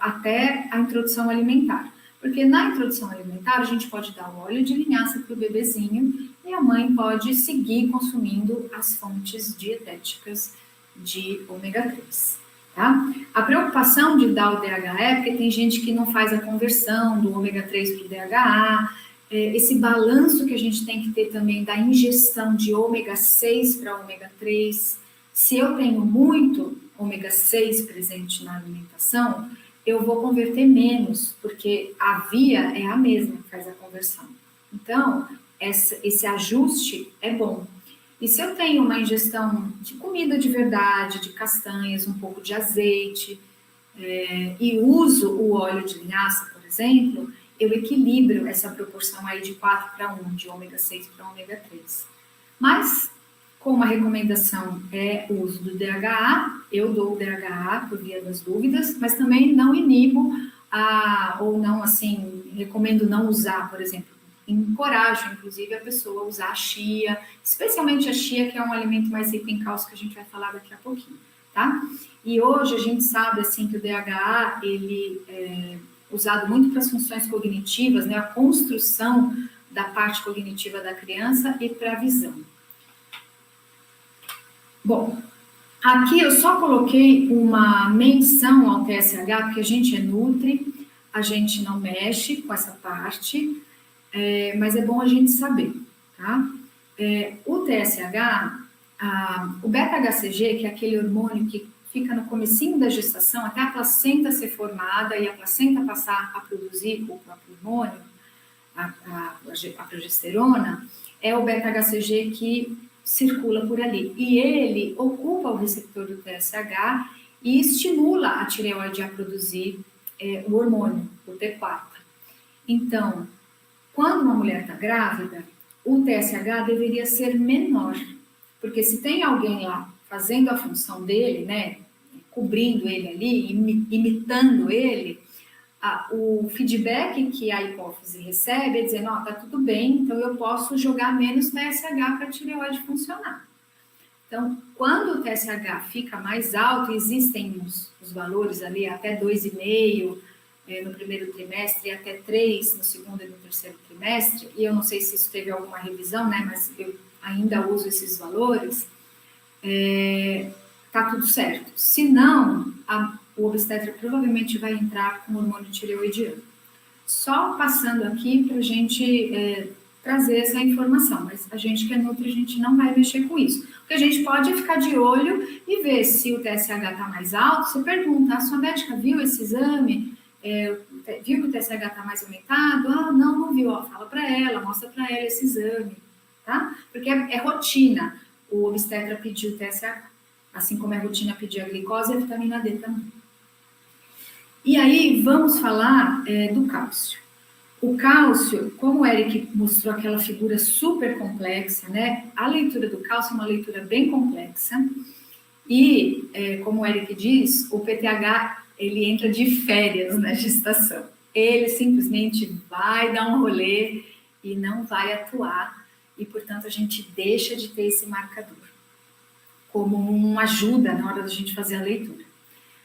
até a introdução alimentar. Porque na introdução alimentar a gente pode dar o óleo de linhaça para o bebezinho e a mãe pode seguir consumindo as fontes dietéticas de ômega 3. Tá? A preocupação de dar o DHA é porque tem gente que não faz a conversão do ômega 3 para o DHA, esse balanço que a gente tem que ter também da ingestão de ômega 6 para ômega 3. Se eu tenho muito ômega 6 presente na alimentação, eu vou converter menos, porque a via é a mesma que faz a conversão. Então, esse ajuste é bom. E se eu tenho uma ingestão de comida de verdade, de castanhas, um pouco de azeite, e uso o óleo de linhaça, por exemplo, eu equilibro essa proporção aí de 4:1, de ômega 6 para ômega 3. Mas, como a recomendação é o uso do DHA, eu dou o DHA por via das dúvidas, mas também não inibo, ou não, assim, recomendo não usar, por exemplo, encorajo, inclusive, a pessoa a usar a chia, especialmente a chia, que é um alimento mais rico em cálcio, que a gente vai falar daqui a pouquinho, tá? E hoje a gente sabe, assim, que o DHA, ele é usado muito para as funções cognitivas, né, a construção da parte cognitiva da criança e para a visão. Bom, aqui eu só coloquei uma menção ao TSH, porque a gente é nutri, a gente não mexe com essa parte, mas é bom a gente saber, tá? O TSH, o beta-HCG, que é aquele hormônio que fica no comecinho da gestação, até a placenta ser formada e a placenta passar a produzir o próprio hormônio, a progesterona, é o beta-HCG que circula por ali. E ele ocupa o receptor do TSH e estimula a tireoide a produzir o hormônio, o T4. Então, quando uma mulher está grávida, o TSH deveria ser menor, porque se tem alguém lá fazendo a função dele, né, cobrindo ele ali, imitando ele, o feedback que a hipófise recebe é dizendo, tá tudo bem, então eu posso jogar menos TSH para a tireoide funcionar. Então, quando o TSH fica mais alto, existem os valores ali até 2,5 no primeiro trimestre e até 3 no segundo e no terceiro trimestre, e eu não sei se isso teve alguma revisão, né, mas eu ainda uso esses valores, tá tudo certo. Se não, o obstetra provavelmente vai entrar com hormônio tireoidiano. Só passando aqui para a gente trazer essa informação, mas a gente que é nutri, a gente não vai mexer com isso. O que a gente pode é ficar de olho e ver se o TSH está mais alto. Você pergunta, a sua médica viu esse exame? Viu que o TSH está mais aumentado? Não viu. Fala para ela, mostra para ela esse exame, tá? Porque é rotina o obstetra pedir o TSH, assim como é rotina pedir a glicose e a vitamina D também. E aí, vamos falar do cálcio. O cálcio, como o Eric mostrou aquela figura super complexa, né? A leitura do cálcio é uma leitura bem complexa. E, como o Eric diz, o PTH, ele entra de férias na gestação. Ele simplesmente vai dar um rolê e não vai atuar. E, portanto, a gente deixa de ter esse marcador como uma ajuda na hora da gente fazer a leitura.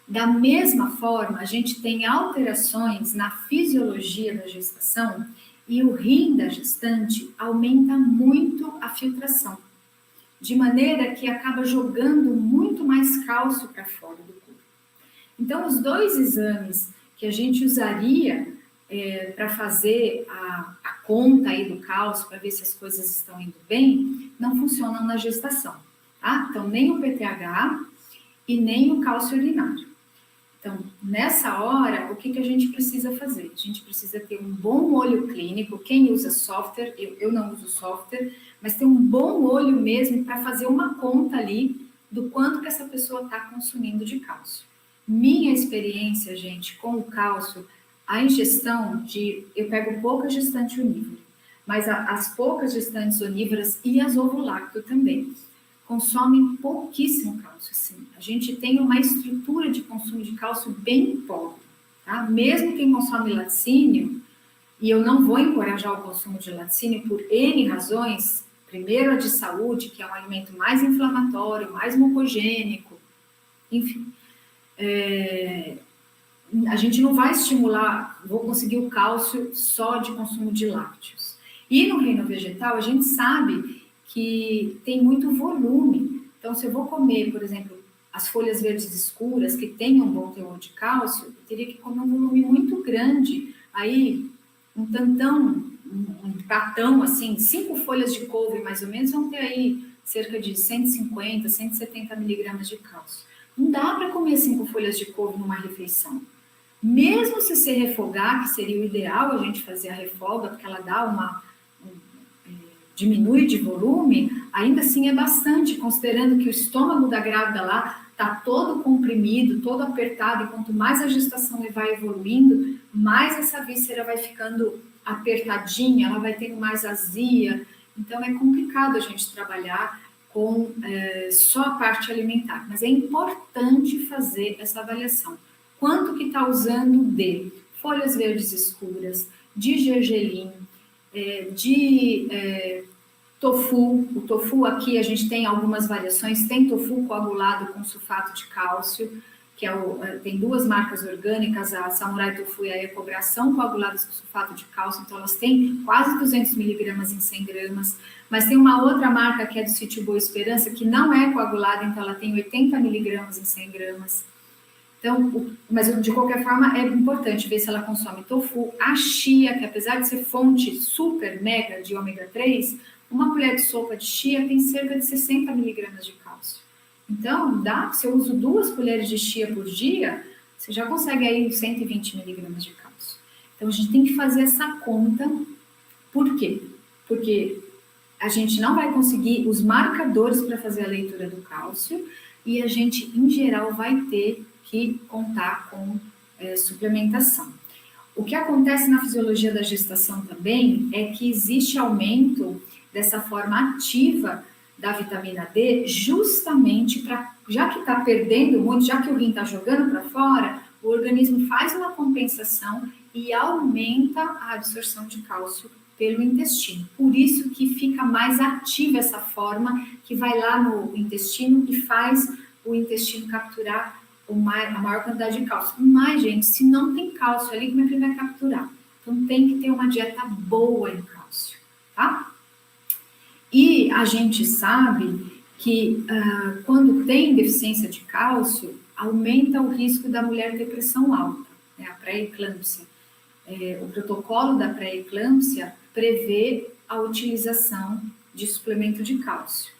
Da mesma forma, a gente tem alterações na fisiologia da gestação e o rim da gestante aumenta muito a filtração, de maneira que acaba jogando muito mais cálcio para fora do corpo. Então, os dois exames que a gente usaria para fazer a conta aí do cálcio, para ver se as coisas estão indo bem, não funcionam na gestação, tá? Então, nem o PTH e nem o cálcio urinário. Então, nessa hora, o que a gente precisa fazer? A gente precisa ter um bom olho clínico. Quem usa software, eu não uso software, mas ter um bom olho mesmo para fazer uma conta ali do quanto que essa pessoa está consumindo de cálcio. Minha experiência, gente, com o cálcio, a ingestão eu pego pouca gestante onívora, mas as poucas gestantes onívoras e as ovolacto também consomem pouquíssimo cálcio, assim. A gente tem uma estrutura de consumo de cálcio bem pobre, tá? Mesmo quem consome laticínio, e eu não vou encorajar o consumo de laticínio por N razões, primeiro a de saúde, que é um alimento mais inflamatório, mais mucogênico, enfim. A gente não vai estimular, vou conseguir o cálcio só de consumo de lácteos. E no reino vegetal, a gente sabe que tem muito volume. Então, se eu vou comer, por exemplo, as folhas verdes escuras, que têm um bom teor de cálcio, eu teria que comer um volume muito grande. Aí, um pratão, assim, 5 folhas de couve, mais ou menos, vão ter aí cerca de 150, 170 miligramas de cálcio. Não dá para comer 5 folhas de couve numa refeição. Mesmo se você refogar, que seria o ideal a gente fazer a refoga, porque ela dá diminui de volume, ainda assim é bastante, considerando que o estômago da grávida lá está todo comprimido, todo apertado, e quanto mais a gestação vai evoluindo, mais essa víscera vai ficando apertadinha, ela vai tendo mais azia, então é complicado a gente trabalhar com só a parte alimentar, mas é importante fazer essa avaliação. Quanto que está usando de folhas verdes escuras, de gergelim, de tofu. O tofu aqui a gente tem algumas variações, tem tofu coagulado com sulfato de cálcio, que tem 2 marcas orgânicas, a Samurai Tofu e a Ecobra, são coaguladas com sulfato de cálcio, então elas têm quase 200 miligramas em 100 gramas, mas tem uma outra marca que é do Sítio Boa Esperança, que não é coagulada, então ela tem 80 miligramas em 100 gramas. Então, mas de qualquer forma é importante ver se ela consome tofu. A chia, que apesar de ser fonte super mega de ômega 3, uma colher de sopa de chia tem cerca de 60 miligramas de cálcio. Então, se eu uso 2 colheres de chia por dia, você já consegue aí 120 miligramas de cálcio. Então, a gente tem que fazer essa conta. Por quê? Porque a gente não vai conseguir os marcadores para fazer a leitura do cálcio e a gente, em geral, vai ter que contar com suplementação. O que acontece na fisiologia da gestação também é que existe aumento dessa forma ativa da vitamina D, justamente para, já que está perdendo muito, já que o rim está jogando para fora, o organismo faz uma compensação e aumenta a absorção de cálcio pelo intestino. Por isso que fica mais ativa essa forma que vai lá no intestino e faz o intestino capturar a maior quantidade de cálcio. Mas, gente, se não tem cálcio ali, como é que ele vai capturar? Então, tem que ter uma dieta boa em cálcio, tá? E a gente sabe que quando tem deficiência de cálcio, aumenta o risco da mulher ter pressão alta, né, a pré-eclâmpsia. O protocolo da pré-eclâmpsia prevê a utilização de suplemento de cálcio.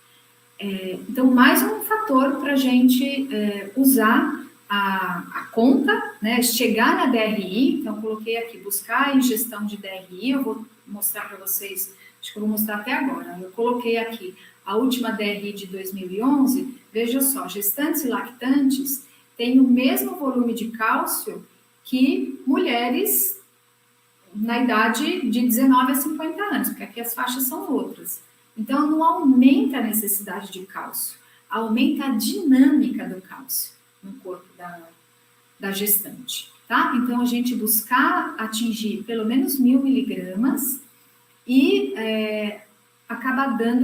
Então, mais um fator para a gente usar a conta, né, chegar na DRI. Então, coloquei aqui, buscar a ingestão de DRI, eu vou mostrar para vocês, acho que eu vou mostrar até agora. Eu coloquei aqui a última DRI de 2011, veja só, gestantes e lactantes têm o mesmo volume de cálcio que mulheres na idade de 19 a 50 anos, porque aqui as faixas são outras. Então, não aumenta a necessidade de cálcio, aumenta a dinâmica do cálcio no corpo da gestante, tá? Então, a gente buscar atingir pelo menos 1.000 miligramas e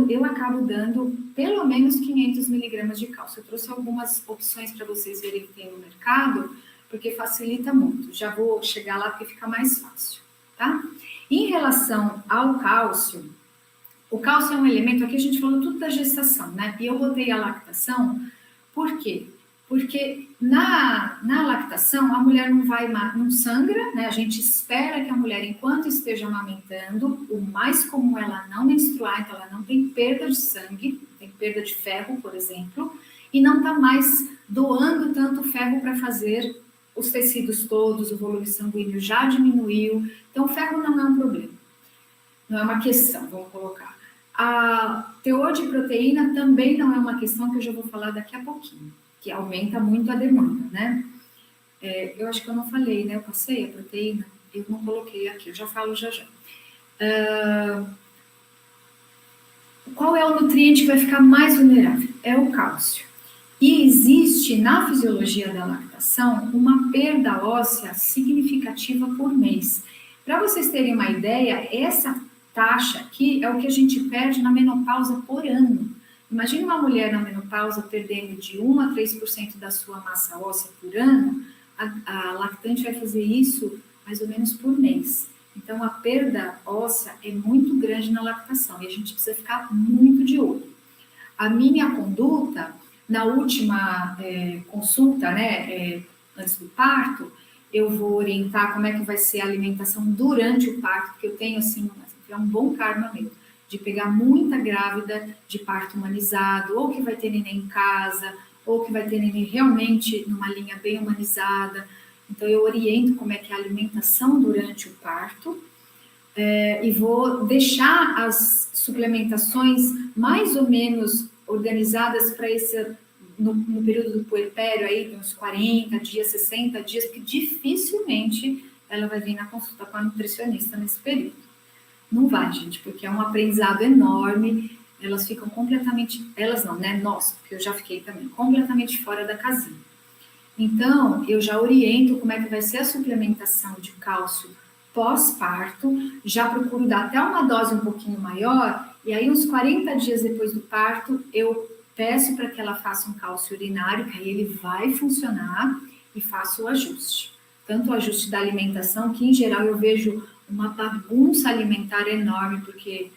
eu acabo dando pelo menos 500 miligramas de cálcio. Eu trouxe algumas opções para vocês verem que tem no mercado, porque facilita muito. Já vou chegar lá porque fica mais fácil, tá? Em relação ao cálcio, o cálcio é um elemento, aqui a gente falou tudo da gestação, né? E eu botei a lactação, por quê? Porque na lactação a mulher não sangra, né? A gente espera que a mulher, enquanto esteja amamentando, o mais comum é ela não menstruar, então ela não tem perda de sangue, tem perda de ferro, por exemplo, e não está mais doando tanto ferro para fazer os tecidos todos, o volume sanguíneo já diminuiu, então o ferro não é um problema, não é uma questão, vamos colocar. A teor de proteína também não é uma questão que eu já vou falar daqui a pouquinho, que aumenta muito a demanda, né? Eu acho que eu não falei, né? Eu passei a proteína, eu não coloquei aqui, eu já falo já. Qual é o nutriente que vai ficar mais vulnerável? É o cálcio. E existe na fisiologia da lactação uma perda óssea significativa por mês. Para vocês terem uma ideia, essa taxa aqui é o que a gente perde na menopausa por ano. Imagine uma mulher na menopausa perdendo de 1 a 3% da sua massa óssea por ano, a lactante vai fazer isso mais ou menos por mês. Então, a perda óssea é muito grande na lactação e a gente precisa ficar muito de olho. A minha conduta, na última consulta, né, antes do parto, eu vou orientar como é que vai ser a alimentação durante o parto, porque eu tenho, assim, um bom karma meu, de pegar muita grávida de parto humanizado, ou que vai ter neném em casa, ou que vai ter neném realmente numa linha bem humanizada. Então, eu oriento como é que é a alimentação durante o parto, e vou deixar as suplementações mais ou menos organizadas para esse, no período do puerpério, aí, uns 40 dias, 60 dias, porque dificilmente ela vai vir na consulta com a nutricionista nesse período. Não vai, gente, porque é um aprendizado enorme, elas ficam completamente, elas não, né, nós, porque eu já fiquei também, completamente fora da casinha. Então, eu já oriento como é que vai ser a suplementação de cálcio pós-parto, já procuro dar até uma dose um pouquinho maior, e aí uns 40 dias depois do parto, eu peço para que ela faça um cálcio urinário, que aí ele vai funcionar, e faço o ajuste. Tanto o ajuste da alimentação, que em geral eu vejo uma bagunça alimentar enorme, porque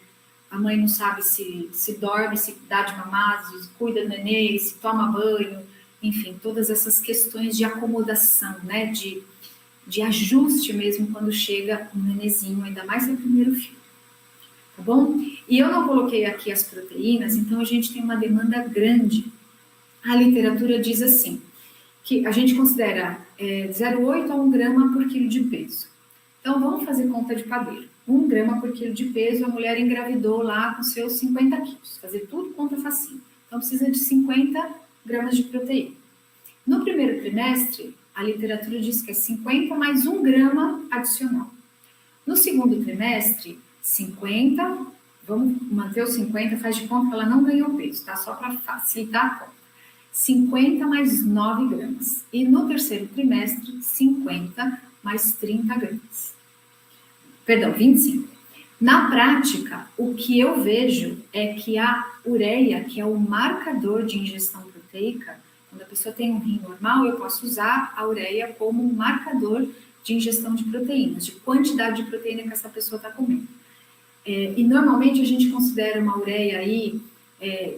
a mãe não sabe se dorme, se dá de mamar, se cuida do nenê, se toma banho, enfim, todas essas questões de acomodação, né, de ajuste mesmo quando chega um nenezinho, ainda mais no primeiro filho. tá bom? E eu não coloquei aqui as proteínas, então a gente tem uma demanda grande. A literatura diz assim, que a gente considera 0,8 a 1 grama por quilo de peso. Então, vamos fazer conta de padeiro. 1 grama por quilo de peso, a mulher engravidou lá com seus 50 quilos. Fazer tudo conta facinho. Então, precisa de 50 gramas de proteína. No primeiro trimestre, a literatura diz que é 50 mais 1 grama adicional. No segundo trimestre, 50, vamos manter os 50, faz de conta que ela não ganhou peso, tá? Só para facilitar a conta. 50 mais 9 gramas. E no terceiro trimestre, 50 mais 30 gramas. Perdão, 25. Na prática, o que eu vejo é que a ureia, que é o marcador de ingestão proteica, quando a pessoa tem um rim normal, eu posso usar a ureia como um marcador de ingestão de proteínas, de quantidade de proteína que essa pessoa está comendo. E normalmente a gente considera uma ureia aí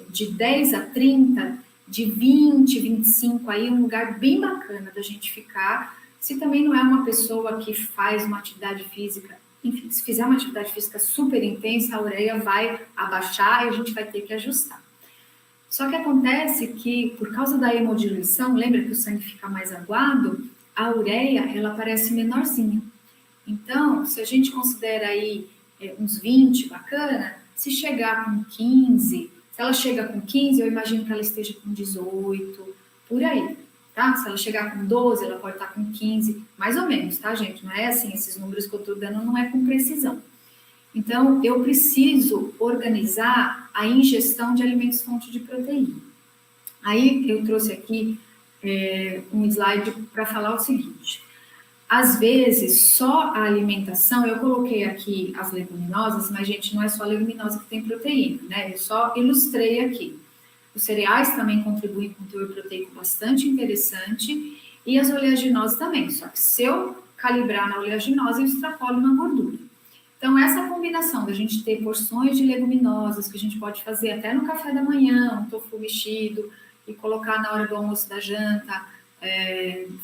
de 10 a 30, de 20, 25, aí um lugar bem bacana da gente ficar, se também não é uma pessoa que faz uma atividade física, enfim, se fizer uma atividade física super intensa, a ureia vai abaixar e a gente vai ter que ajustar. Só que acontece que, por causa da hemodiluição, lembra que o sangue fica mais aguado? A ureia, ela parece menorzinha. Então, se a gente considera aí uns 20, bacana, se chegar com 15, se ela chega com 15, eu imagino que ela esteja com 18, por aí, tá? Se ela chegar com 12, ela pode estar com 15, mais ou menos, tá, gente? Não é assim, esses números que eu estou dando não é com precisão. Então, eu preciso organizar a ingestão de alimentos fonte de proteína. Aí, eu trouxe aqui um slide para falar o seguinte. Às vezes, só a alimentação, eu coloquei aqui as leguminosas, mas, gente, não é só a leguminosa que tem proteína, né? Eu só ilustrei aqui. Os cereais também contribuem com teor proteico bastante interessante e as oleaginosas também, só que se eu calibrar na oleaginosa, eu extrapolo na gordura. Então, essa combinação da gente ter porções de leguminosas, que a gente pode fazer até no café da manhã, um tofu mexido, e colocar na hora do almoço da janta,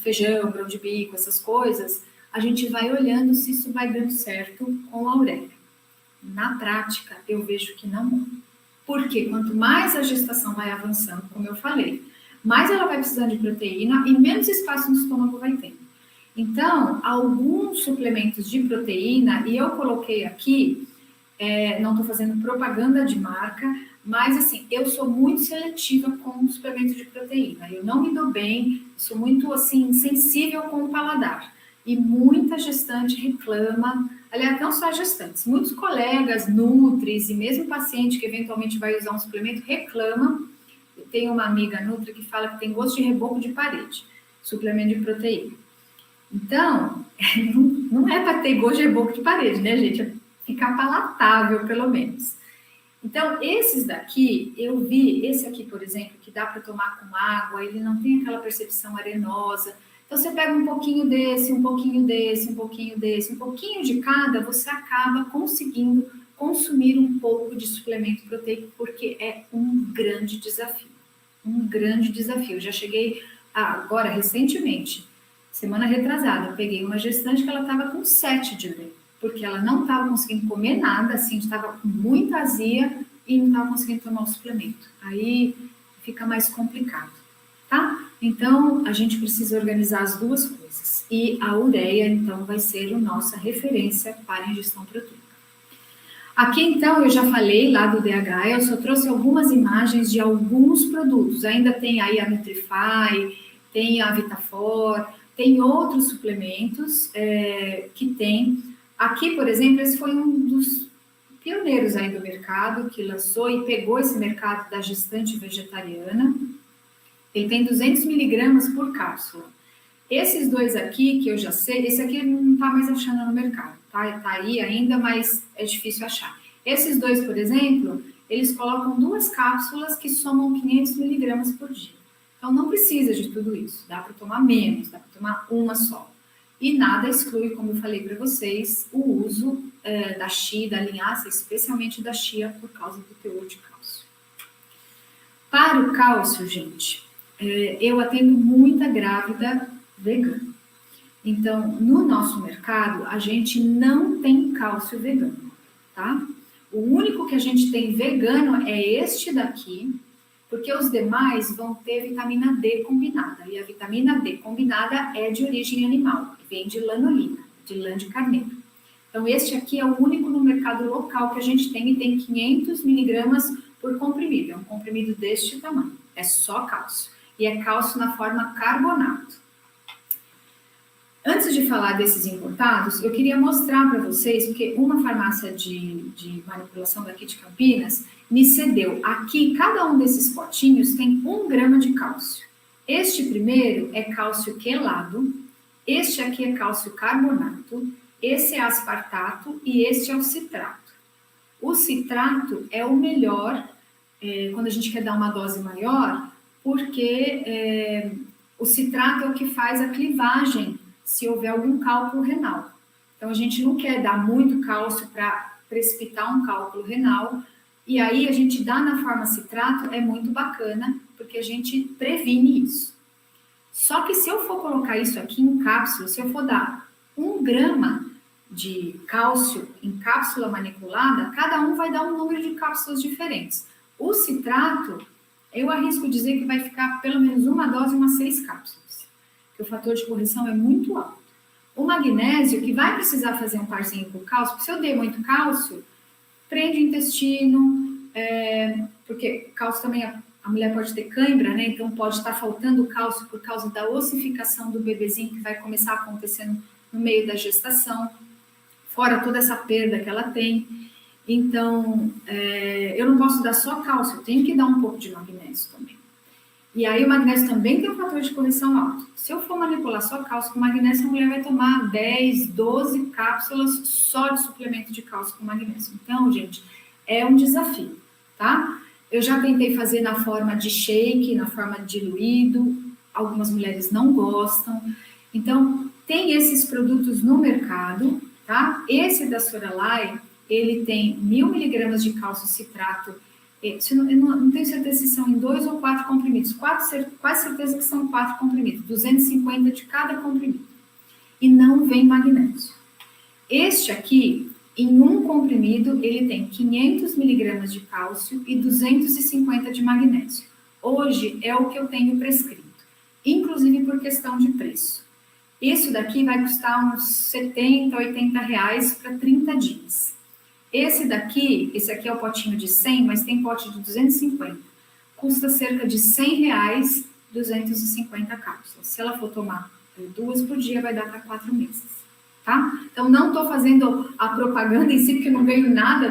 feijão, grão de bico, essas coisas, a gente vai olhando se isso vai dando certo com a ureia. Na prática, eu vejo que não. Porque quanto mais a gestação vai avançando, como eu falei, mais ela vai precisando de proteína e menos espaço no estômago vai ter. Então, alguns suplementos de proteína, e eu coloquei aqui, não estou fazendo propaganda de marca, mas assim, eu sou muito seletiva com suplementos de proteína. Eu não me dou bem, sou muito assim, sensível com o paladar. E muita gestante reclama, aliás, não só gestantes, muitos colegas, nutris e mesmo paciente que eventualmente vai usar um suplemento reclama. Eu tenho uma amiga nutri que fala que tem gosto de reboco de parede, suplemento de proteína. Então, não é para ter gosto de reboco de parede, né, gente? É ficar palatável, pelo menos. Então, esses daqui, eu vi, esse aqui, por exemplo, que dá para tomar com água, ele não tem aquela percepção arenosa. Então, você pega um pouquinho desse, um pouquinho desse, um pouquinho desse, um pouquinho de cada, você acaba conseguindo consumir um pouco de suplemento proteico, porque é um grande desafio. Um grande desafio. Eu já cheguei agora, recentemente, semana retrasada, eu peguei uma gestante que ela estava com 7 de ureia, porque ela não estava conseguindo comer nada, assim, estava com muita azia e não estava conseguindo tomar o suplemento. Aí fica mais complicado, tá? Então, a gente precisa organizar as duas coisas. E a ureia, então, vai ser a nossa referência para a ingestão proteica. Aqui, então, eu já falei lá do DHA, eu só trouxe algumas imagens de alguns produtos. Ainda tem aí a Nutrify, tem a Vitafor, tem outros suplementos que tem. Aqui, por exemplo, esse foi um dos pioneiros aí do mercado, que lançou e pegou esse mercado da gestante vegetariana. Ele tem 200 miligramas por cápsula. Esses dois aqui, que eu já sei, esse aqui não está mais achando no mercado, tá? Está aí ainda, mas é difícil achar. Esses dois, por exemplo, eles colocam 2 cápsulas que somam 500 miligramas por dia. Então, não precisa de tudo isso. Dá para tomar menos, dá para tomar uma só. E nada exclui, como eu falei para vocês, o uso da chia, da linhaça, especialmente da chia, por causa do teor de cálcio. Para o cálcio, gente, eu atendo muita grávida vegana. Então, no nosso mercado, a gente não tem cálcio vegano, tá? O único que a gente tem vegano é este daqui, porque os demais vão ter vitamina D combinada. E a vitamina D combinada é de origem animal, vem de lanolina, de lã de carneiro. Então, este aqui é o único no mercado local que a gente tem e tem 500 miligramas por comprimido. É um comprimido deste tamanho. É só cálcio. E é cálcio na forma carbonato. Antes de falar desses importados, eu queria mostrar para vocês, porque uma farmácia de manipulação daqui de Campinas me cedeu. Aqui, cada um desses potinhos tem 1 grama de cálcio. Este primeiro é cálcio quelado, este aqui é cálcio carbonato, esse é aspartato e este é o citrato. O citrato é o melhor quando a gente quer dar uma dose maior, porque o citrato é o que faz a clivagem se houver algum cálculo renal. Então, a gente não quer dar muito cálcio para precipitar um cálculo renal, e aí a gente dá na forma citrato, é muito bacana, porque a gente previne isso. Só que se eu for colocar isso aqui em cápsula, se eu for dar 1 grama de cálcio em cápsula maniculada, cada um vai dar um número de cápsulas diferentes. O citrato, eu arrisco dizer que vai ficar pelo menos uma dose, umas 6 cápsulas, porque o fator de correção é muito alto. O magnésio, que vai precisar fazer um parzinho com o cálcio, porque se eu der muito cálcio, prende o intestino, porque cálcio também, a mulher pode ter cãibra, né? Então pode estar faltando cálcio por causa da ossificação do bebezinho, que vai começar acontecendo no meio da gestação, fora toda essa perda que ela tem. Então, eu não posso dar só cálcio, eu tenho que dar um pouco de magnésio também. E aí o magnésio também tem um fator de correção alto. Se eu for manipular só cálcio com magnésio, a mulher vai tomar 10, 12 cápsulas só de suplemento de cálcio com magnésio. Então, gente, é um desafio, tá? Eu já tentei fazer na forma de shake, na forma diluído, algumas mulheres não gostam. Então, tem esses produtos no mercado, tá? Esse da Soralai, ele tem 1.000 miligramas de cálcio citrato. Eu não tenho certeza se são em 2 ou 4 comprimidos. Quase certeza que são 4 comprimidos. 250 de cada comprimido. E não vem magnésio. Este aqui, em um comprimido, ele tem 500 miligramas de cálcio e 250 de magnésio. Hoje é o que eu tenho prescrito. Inclusive por questão de preço. Isso daqui vai custar uns 70, 80 reais para 30 dias. Esse aqui é o potinho de 100, mas tem pote de 250. Custa cerca de 100 reais, 250 cápsulas. Se ela for tomar 2 por dia, vai dar para 4 meses, tá? Então, não estou fazendo a propaganda em si, porque não ganho nada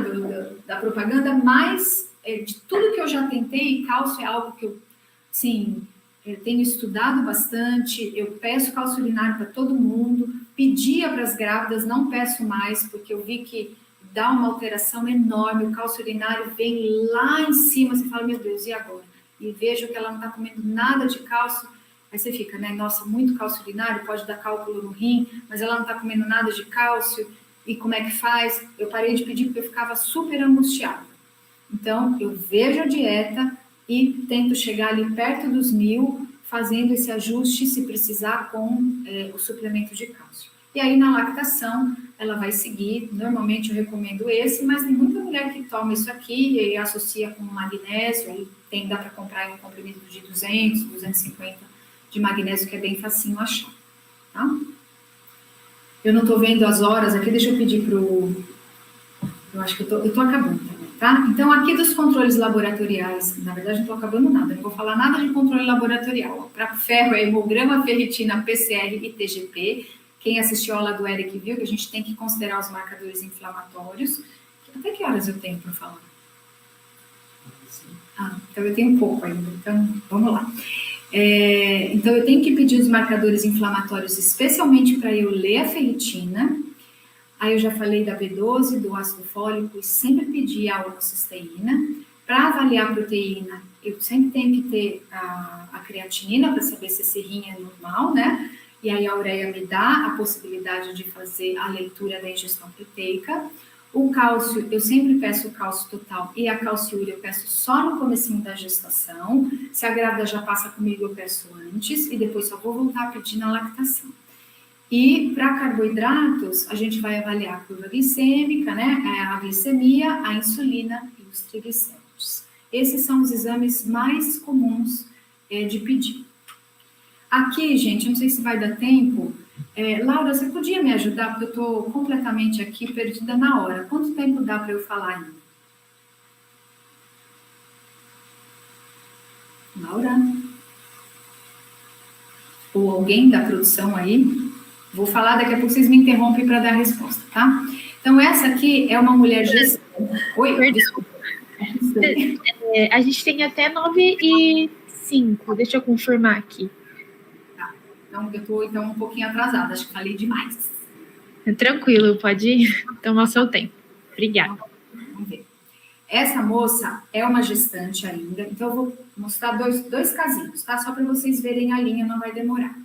da propaganda, mas de tudo que eu já tentei, cálcio é algo que eu, sim, eu tenho estudado bastante, eu peço cálcio urinário para todo mundo, pedia para as grávidas, não peço mais, porque eu vi que dá uma alteração enorme, o cálcio urinário vem lá em cima, você fala, meu Deus, e agora? E vejo que ela não está comendo nada de cálcio, aí você fica, né, nossa, muito cálcio urinário, pode dar cálculo no rim, mas ela não está comendo nada de cálcio, e como é que faz? Eu parei de pedir porque eu ficava super angustiada. Então, eu vejo a dieta e tento chegar ali perto dos 1.000, fazendo esse ajuste, se precisar, com o suplemento de cálcio. E aí, na lactação, ela vai seguir. Normalmente, eu recomendo esse, mas tem muita mulher que toma isso aqui e associa com magnésio. Aí dá para comprar um comprimido de 200, 250 de magnésio, que é bem facinho achar, tá? Eu não estou vendo as horas aqui, deixa eu pedir pro... Eu acho que eu tô acabando também, tá? Então, aqui dos controles laboratoriais, na verdade, não estou acabando nada, não vou falar nada de controle laboratorial. Para ferro, é hemograma, ferritina, PCR e TGP. Quem assistiu a aula do Eric viu que a gente tem que considerar os marcadores inflamatórios. Até que horas eu tenho para falar? Então eu tenho pouco ainda, então vamos lá. Então eu tenho que pedir os marcadores inflamatórios, especialmente para eu ler a ferritina. Aí eu já falei da B12, do ácido fólico, e sempre pedi a homocisteína. Para avaliar a proteína, eu sempre tenho que ter a creatinina para saber se esse rim é normal, né? E aí a ureia me dá a possibilidade de fazer a leitura da ingestão proteica. O cálcio, eu sempre peço o cálcio total e a calciúria eu peço só no comecinho da gestação. Se a grávida já passa comigo, eu peço antes e depois só vou voltar a pedir na lactação. E para carboidratos, a gente vai avaliar a curva glicêmica, né? A glicemia, a insulina e os triglicéridos. Esses são os exames mais comuns de pedir. Aqui, gente, não sei se vai dar tempo. Laura, você podia me ajudar? Porque eu estou completamente aqui perdida na hora. Quanto tempo dá para eu falar ainda? Laura? Ou alguém da produção aí? Vou falar, daqui a pouco vocês me interrompem para dar a resposta, tá? Então, essa aqui é uma mulher gestante. Oi, desculpa.
A gente tem até 9h05. Deixa eu confirmar aqui.
Tá. Então, eu estou um pouquinho atrasada. Acho que falei demais.
Tranquilo, pode tomar o seu tempo. Obrigada.
Vamos ver. Essa moça é uma gestante ainda. Então, eu vou mostrar dois casinhos, tá? Só para vocês verem a linha, não vai demorar.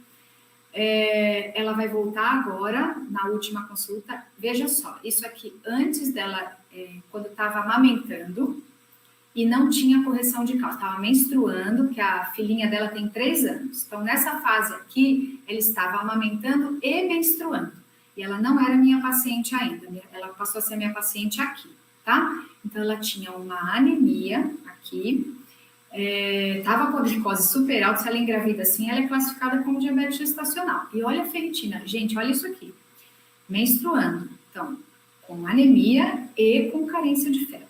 Ela vai voltar agora, na última consulta. Veja só, isso aqui antes dela, quando estava amamentando e não tinha correção de cálcio, estava menstruando, que a filhinha dela tem 3 anos. Então, nessa fase aqui, ela estava amamentando e menstruando. E ela não era minha paciente ainda, ela passou a ser minha paciente aqui, tá? Então, ela tinha uma anemia aqui, estava com a glicose super alta. Se ela engravida assim, ela é classificada como diabetes gestacional. E olha a ferritina, gente, olha isso aqui. Menstruando, então, com anemia e com carência de ferro.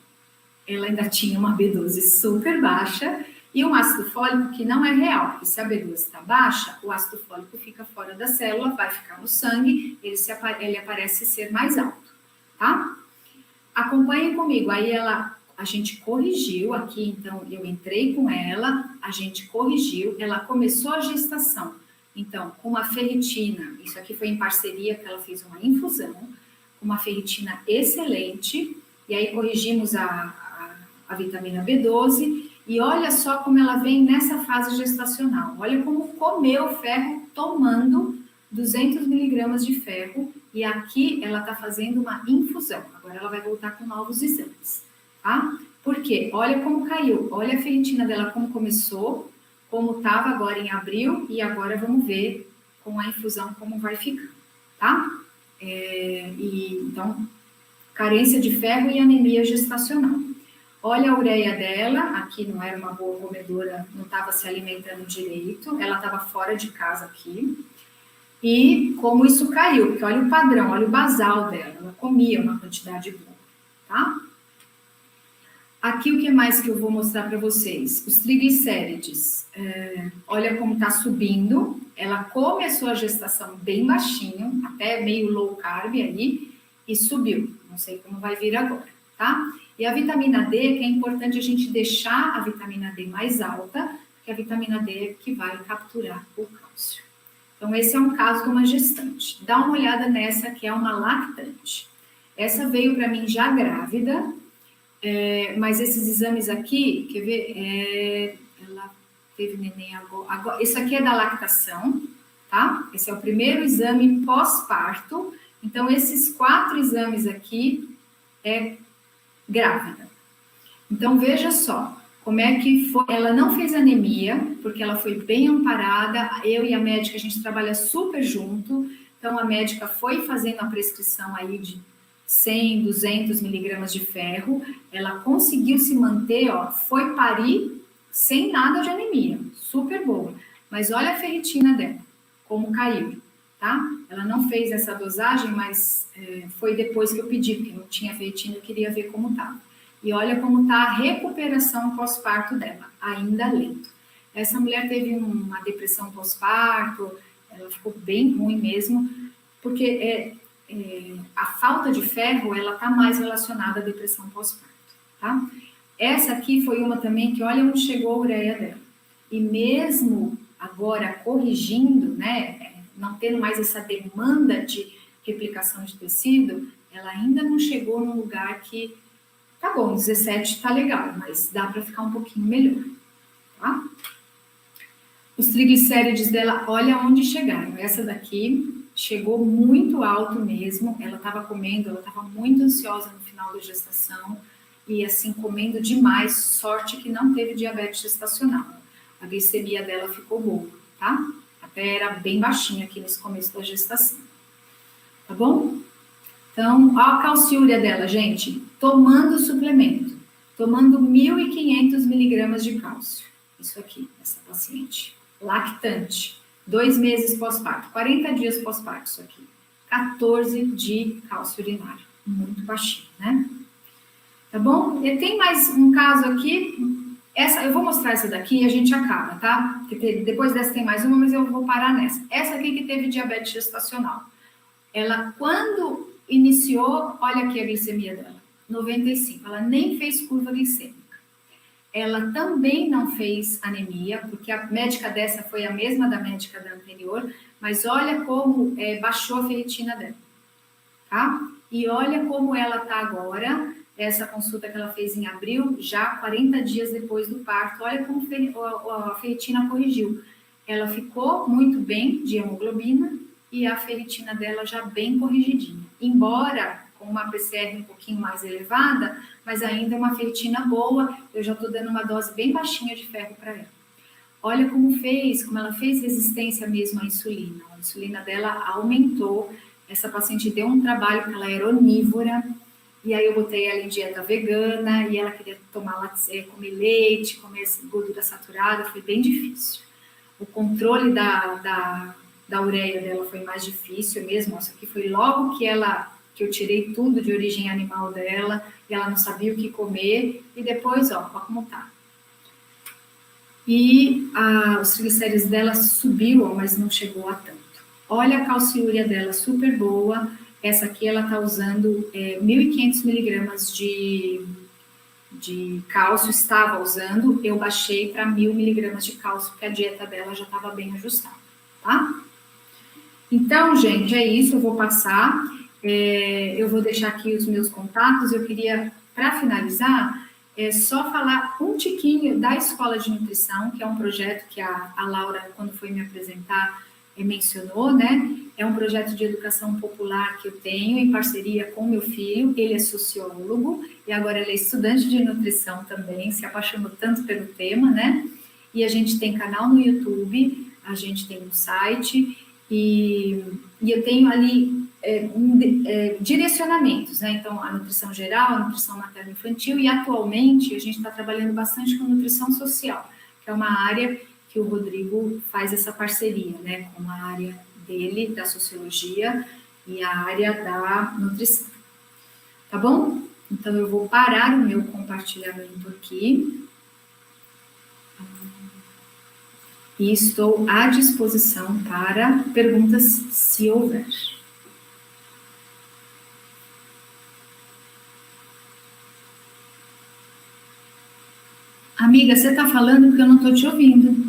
Ela ainda tinha uma B12 super baixa e um ácido fólico que não é real, porque se a B12 está baixa, o ácido fólico fica fora da célula, vai ficar no sangue, ele aparece ser mais alto, tá? Acompanhem comigo, aí a gente corrigiu aqui, então eu entrei com ela, a gente corrigiu, ela começou a gestação, então com uma ferritina, isso aqui foi em parceria, que ela fez uma infusão, uma ferritina excelente, e aí corrigimos a vitamina B12, e olha só como ela vem nessa fase gestacional, olha como comeu ferro tomando 200 miligramas de ferro, e aqui ela está fazendo uma infusão, agora ela vai voltar com novos exames. Tá? Por quê? Olha como caiu, olha a ferritina dela como começou, como estava agora em abril, e agora vamos ver com a infusão como vai ficar, tá? Então, carência de ferro e anemia gestacional. Olha a ureia dela, aqui não era uma boa comedora, não estava se alimentando direito, ela estava fora de casa aqui. E como isso caiu, porque olha o padrão, olha o basal dela, ela comia uma quantidade boa, tá? Aqui o que mais que eu vou mostrar para vocês? Os triglicérides. Olha como está subindo. Ela começou a gestação bem baixinho, até meio low carb aí, e subiu. Não sei como vai vir agora, tá? E a vitamina D, que é importante a gente deixar a vitamina D mais alta, porque a vitamina D é que vai capturar o cálcio. Então, esse é um caso de uma gestante. Dá uma olhada nessa, que é uma lactante. Essa veio para mim já grávida, mas esses exames aqui, quer ver? Ela teve neném agora. Isso aqui é da lactação, tá? Esse é o primeiro exame pós-parto. Então, esses 4 exames aqui é grávida. Então, veja só como é que foi. Ela não fez anemia, porque ela foi bem amparada. Eu e a médica, a gente trabalha super junto. Então, a médica foi fazendo a prescrição aí de 100, 200 miligramas de ferro, ela conseguiu se manter, ó, foi parir sem nada de anemia, super boa. Mas olha a ferritina dela, como caiu, tá? Ela não fez essa dosagem, mas foi depois que eu pedi, porque não tinha ferritina, eu queria ver como tá. E olha como tá a recuperação pós-parto dela, ainda lento. Essa mulher teve uma depressão pós-parto, ela ficou bem ruim mesmo, porque a falta de ferro, ela está mais relacionada à depressão pós-parto, tá? Essa aqui foi uma também que olha onde chegou a ureia dela. E mesmo agora corrigindo, né, não tendo mais essa demanda de replicação de tecido, ela ainda não chegou num lugar que, tá bom, 17 tá legal, mas dá para ficar um pouquinho melhor, tá? Os triglicérides dela, olha onde chegaram. Essa daqui chegou muito alto mesmo, ela estava comendo, ela estava muito ansiosa no final da gestação, e assim, comendo demais, sorte que não teve diabetes gestacional. A glicemia dela ficou boa, tá? até era bem baixinho aqui nesse começo da gestação. Tá bom? Então, a calciúria dela, gente, tomando suplemento, tomando 1.500 miligramas de cálcio. Isso aqui, essa paciente. Lactante, 2 meses pós-parto, 40 dias pós-parto, isso aqui. 14 de cálcio urinário, muito baixinho, né? Tá bom? E tem mais um caso aqui, eu vou mostrar essa daqui e a gente acaba, tá? Depois dessa tem mais uma, mas eu vou parar nessa. Essa aqui que teve diabetes gestacional. Ela, quando iniciou, olha aqui a glicemia dela, 95. Ela nem fez curva glicêmica. Ela também não fez anemia, porque a médica dessa foi a mesma da médica da anterior, mas olha como baixou a ferritina dela, tá? E olha como ela tá agora, essa consulta que ela fez em abril, já 40 dias depois do parto, olha como a ferritina corrigiu. Ela ficou muito bem de hemoglobina e a ferritina dela já bem corrigidinha. Embora com uma PCR um pouquinho mais elevada, mas ainda uma ferritina boa, eu já estou dando uma dose bem baixinha de ferro para ela. Olha como ela fez resistência mesmo à insulina. A insulina dela aumentou. Essa paciente deu um trabalho, porque ela era onívora, e aí eu botei ela em dieta vegana, e ela queria comer leite, comer gordura saturada, foi bem difícil. O controle da ureia dela foi mais difícil mesmo. Isso aqui foi logo que eu tirei tudo de origem animal dela, e ela não sabia o que comer, e depois, ó como tá. E os triglicéridos dela subiu, mas não chegou a tanto. Olha a calciúria dela, super boa. Essa aqui ela tá usando 1.500 miligramas de cálcio, estava usando, eu baixei para 1.000 miligramas de cálcio, porque a dieta dela já estava bem ajustada, tá? Então, gente, é isso, eu vou passar, eu vou deixar aqui os meus contatos. Eu queria, para finalizar, só falar um tiquinho da Escola de Nutrição, que é um projeto que a Laura, quando foi me apresentar, mencionou, né? É um projeto de educação popular que eu tenho em parceria com meu filho. Ele é sociólogo e agora ele é estudante de nutrição também, se apaixonou tanto pelo tema, né? E a gente tem canal no YouTube, a gente tem um site e eu tenho ali direcionamentos, né? Então, a nutrição geral, a nutrição materno-infantil, e atualmente a gente está trabalhando bastante com nutrição social, que é uma área que o Rodrigo faz essa parceria, né, com a área dele, da sociologia, e a área da nutrição. Tá bom? Então, eu vou parar o meu compartilhamento aqui. E estou à disposição para perguntas, se houver. Amiga, você está falando porque eu não estou te ouvindo.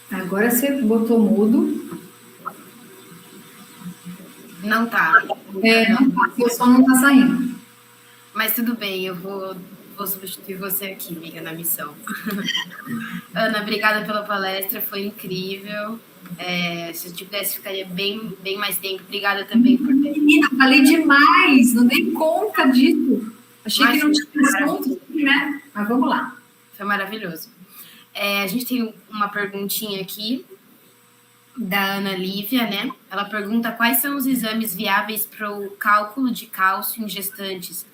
Agora você botou mudo.
Não tá.
Não tá, seu som não tá saindo.
Mas tudo bem, eu vou substituir você aqui, amiga, na missão. Ana, obrigada pela palestra, foi incrível. Se eu pudesse, ficaria bem mais tempo. Obrigada também por ter...
Menina, falei demais, não dei conta disso. Achei que não tinha assunto, né? Mas vamos lá.
Foi maravilhoso. A gente tem uma perguntinha aqui da Ana Lívia, né? Ela pergunta quais são os exames viáveis para o cálculo de cálcio em gestantes,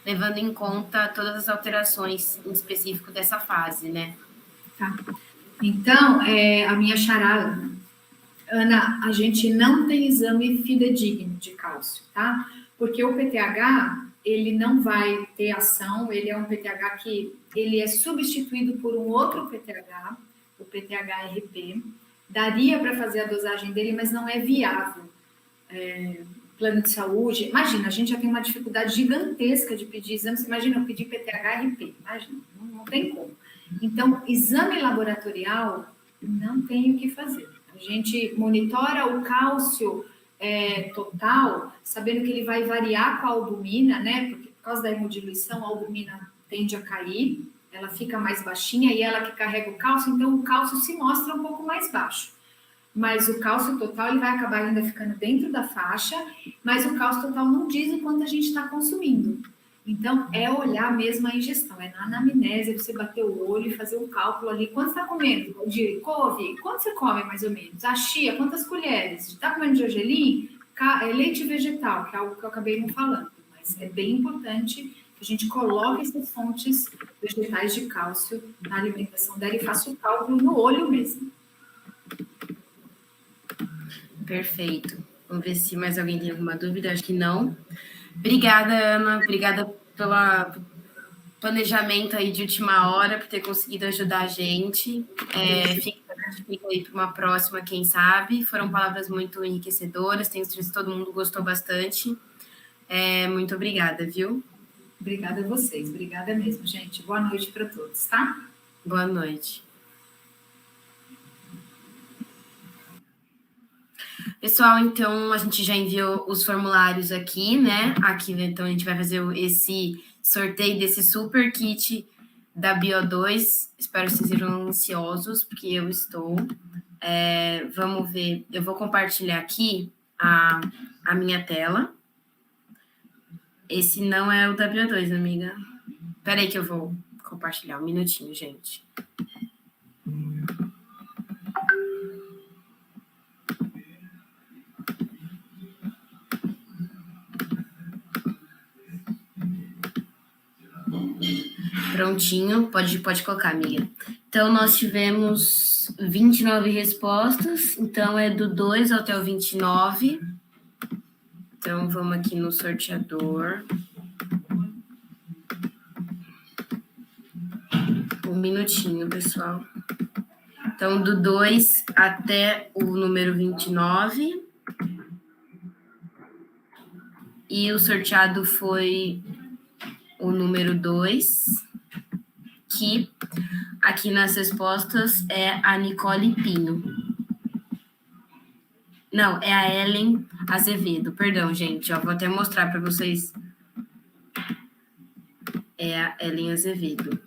levando em conta todas as alterações em específico dessa fase, né?
Tá. Então, a minha xará, Ana, a gente não tem exame fidedigno de cálcio, tá? Porque o PTH, ele não vai ter ação, ele é um PTH que ele é substituído por um outro PTH, o PTH-RP. Daria para fazer a dosagem dele, mas não é viável. Plano de saúde, imagina, a gente já tem uma dificuldade gigantesca de pedir exames. Imagina eu pedir PTH-RP, imagina, não tem como. Então, exame laboratorial, não tem o que fazer. A gente monitora o cálcio total, sabendo que ele vai variar com a albumina, né? Porque por causa da hemodiluição, a albumina tende a cair, ela fica mais baixinha e ela que carrega o cálcio, então o cálcio se mostra um pouco mais baixo. Mas o cálcio total, ele vai acabar ainda ficando dentro da faixa, mas o cálcio total não diz o quanto a gente está consumindo. Então, é olhar mesmo a ingestão, é na anamnese, você bater o olho e fazer um cálculo ali. Quanto você está comendo de couve? Quanto você come, mais ou menos? A chia, quantas colheres? Está comendo gergelim? Leite vegetal, que é algo que eu acabei não falando. Mas é bem importante que a gente coloque essas fontes vegetais de cálcio na alimentação dela e faça o cálculo no olho mesmo.
Perfeito. Vamos ver se mais alguém tem alguma dúvida. Acho que não. Obrigada, Ana. Obrigada pelo planejamento aí de última hora, por ter conseguido ajudar a gente. Fica aí para uma próxima, quem sabe. Foram palavras muito enriquecedoras. Tenho certeza que todo mundo gostou bastante. Muito obrigada, viu?
Obrigada a vocês. Obrigada mesmo, gente. Boa noite para todos, tá?
Boa noite. Pessoal, então a gente já enviou os formulários aqui, né? Aqui, então a gente vai fazer esse sorteio desse super kit da Bio2. Espero que vocês sejam ansiosos, porque eu estou. Vamos ver. Eu vou compartilhar aqui a minha tela. Esse não é o da Bio2, amiga. Espera aí que eu vou compartilhar um minutinho, gente. Prontinho, pode colocar, amiga. Então, nós tivemos 29 respostas, então é do 2 até o 29. Então, vamos aqui no sorteador. Um minutinho, pessoal. Então, do 2 até o número 29. E o sorteado foi o número 2, que aqui nas respostas é a Nicole Pinho. Não, é a Ellen Azevedo. Perdão, gente. Vou até mostrar para vocês. É a Ellen Azevedo.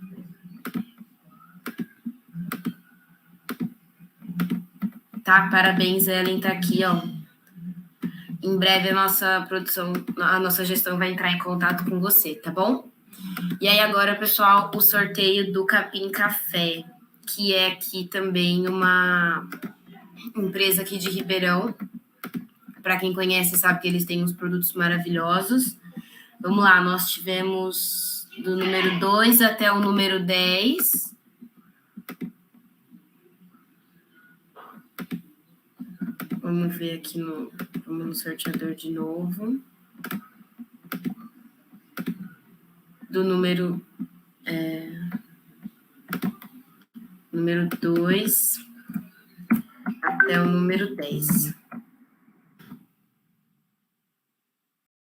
Tá? Parabéns, Ellen. Tá aqui, ó. Em breve a nossa gestão vai entrar em contato com você, tá bom? E aí agora, pessoal, o sorteio do Capim Café, que é aqui também uma empresa aqui de Ribeirão. Para quem conhece, sabe que eles têm uns produtos maravilhosos. Vamos lá, nós tivemos do número 2 até o número 10. Vamos ver aqui vamos no sorteador de novo. Do número 2 até o número 10.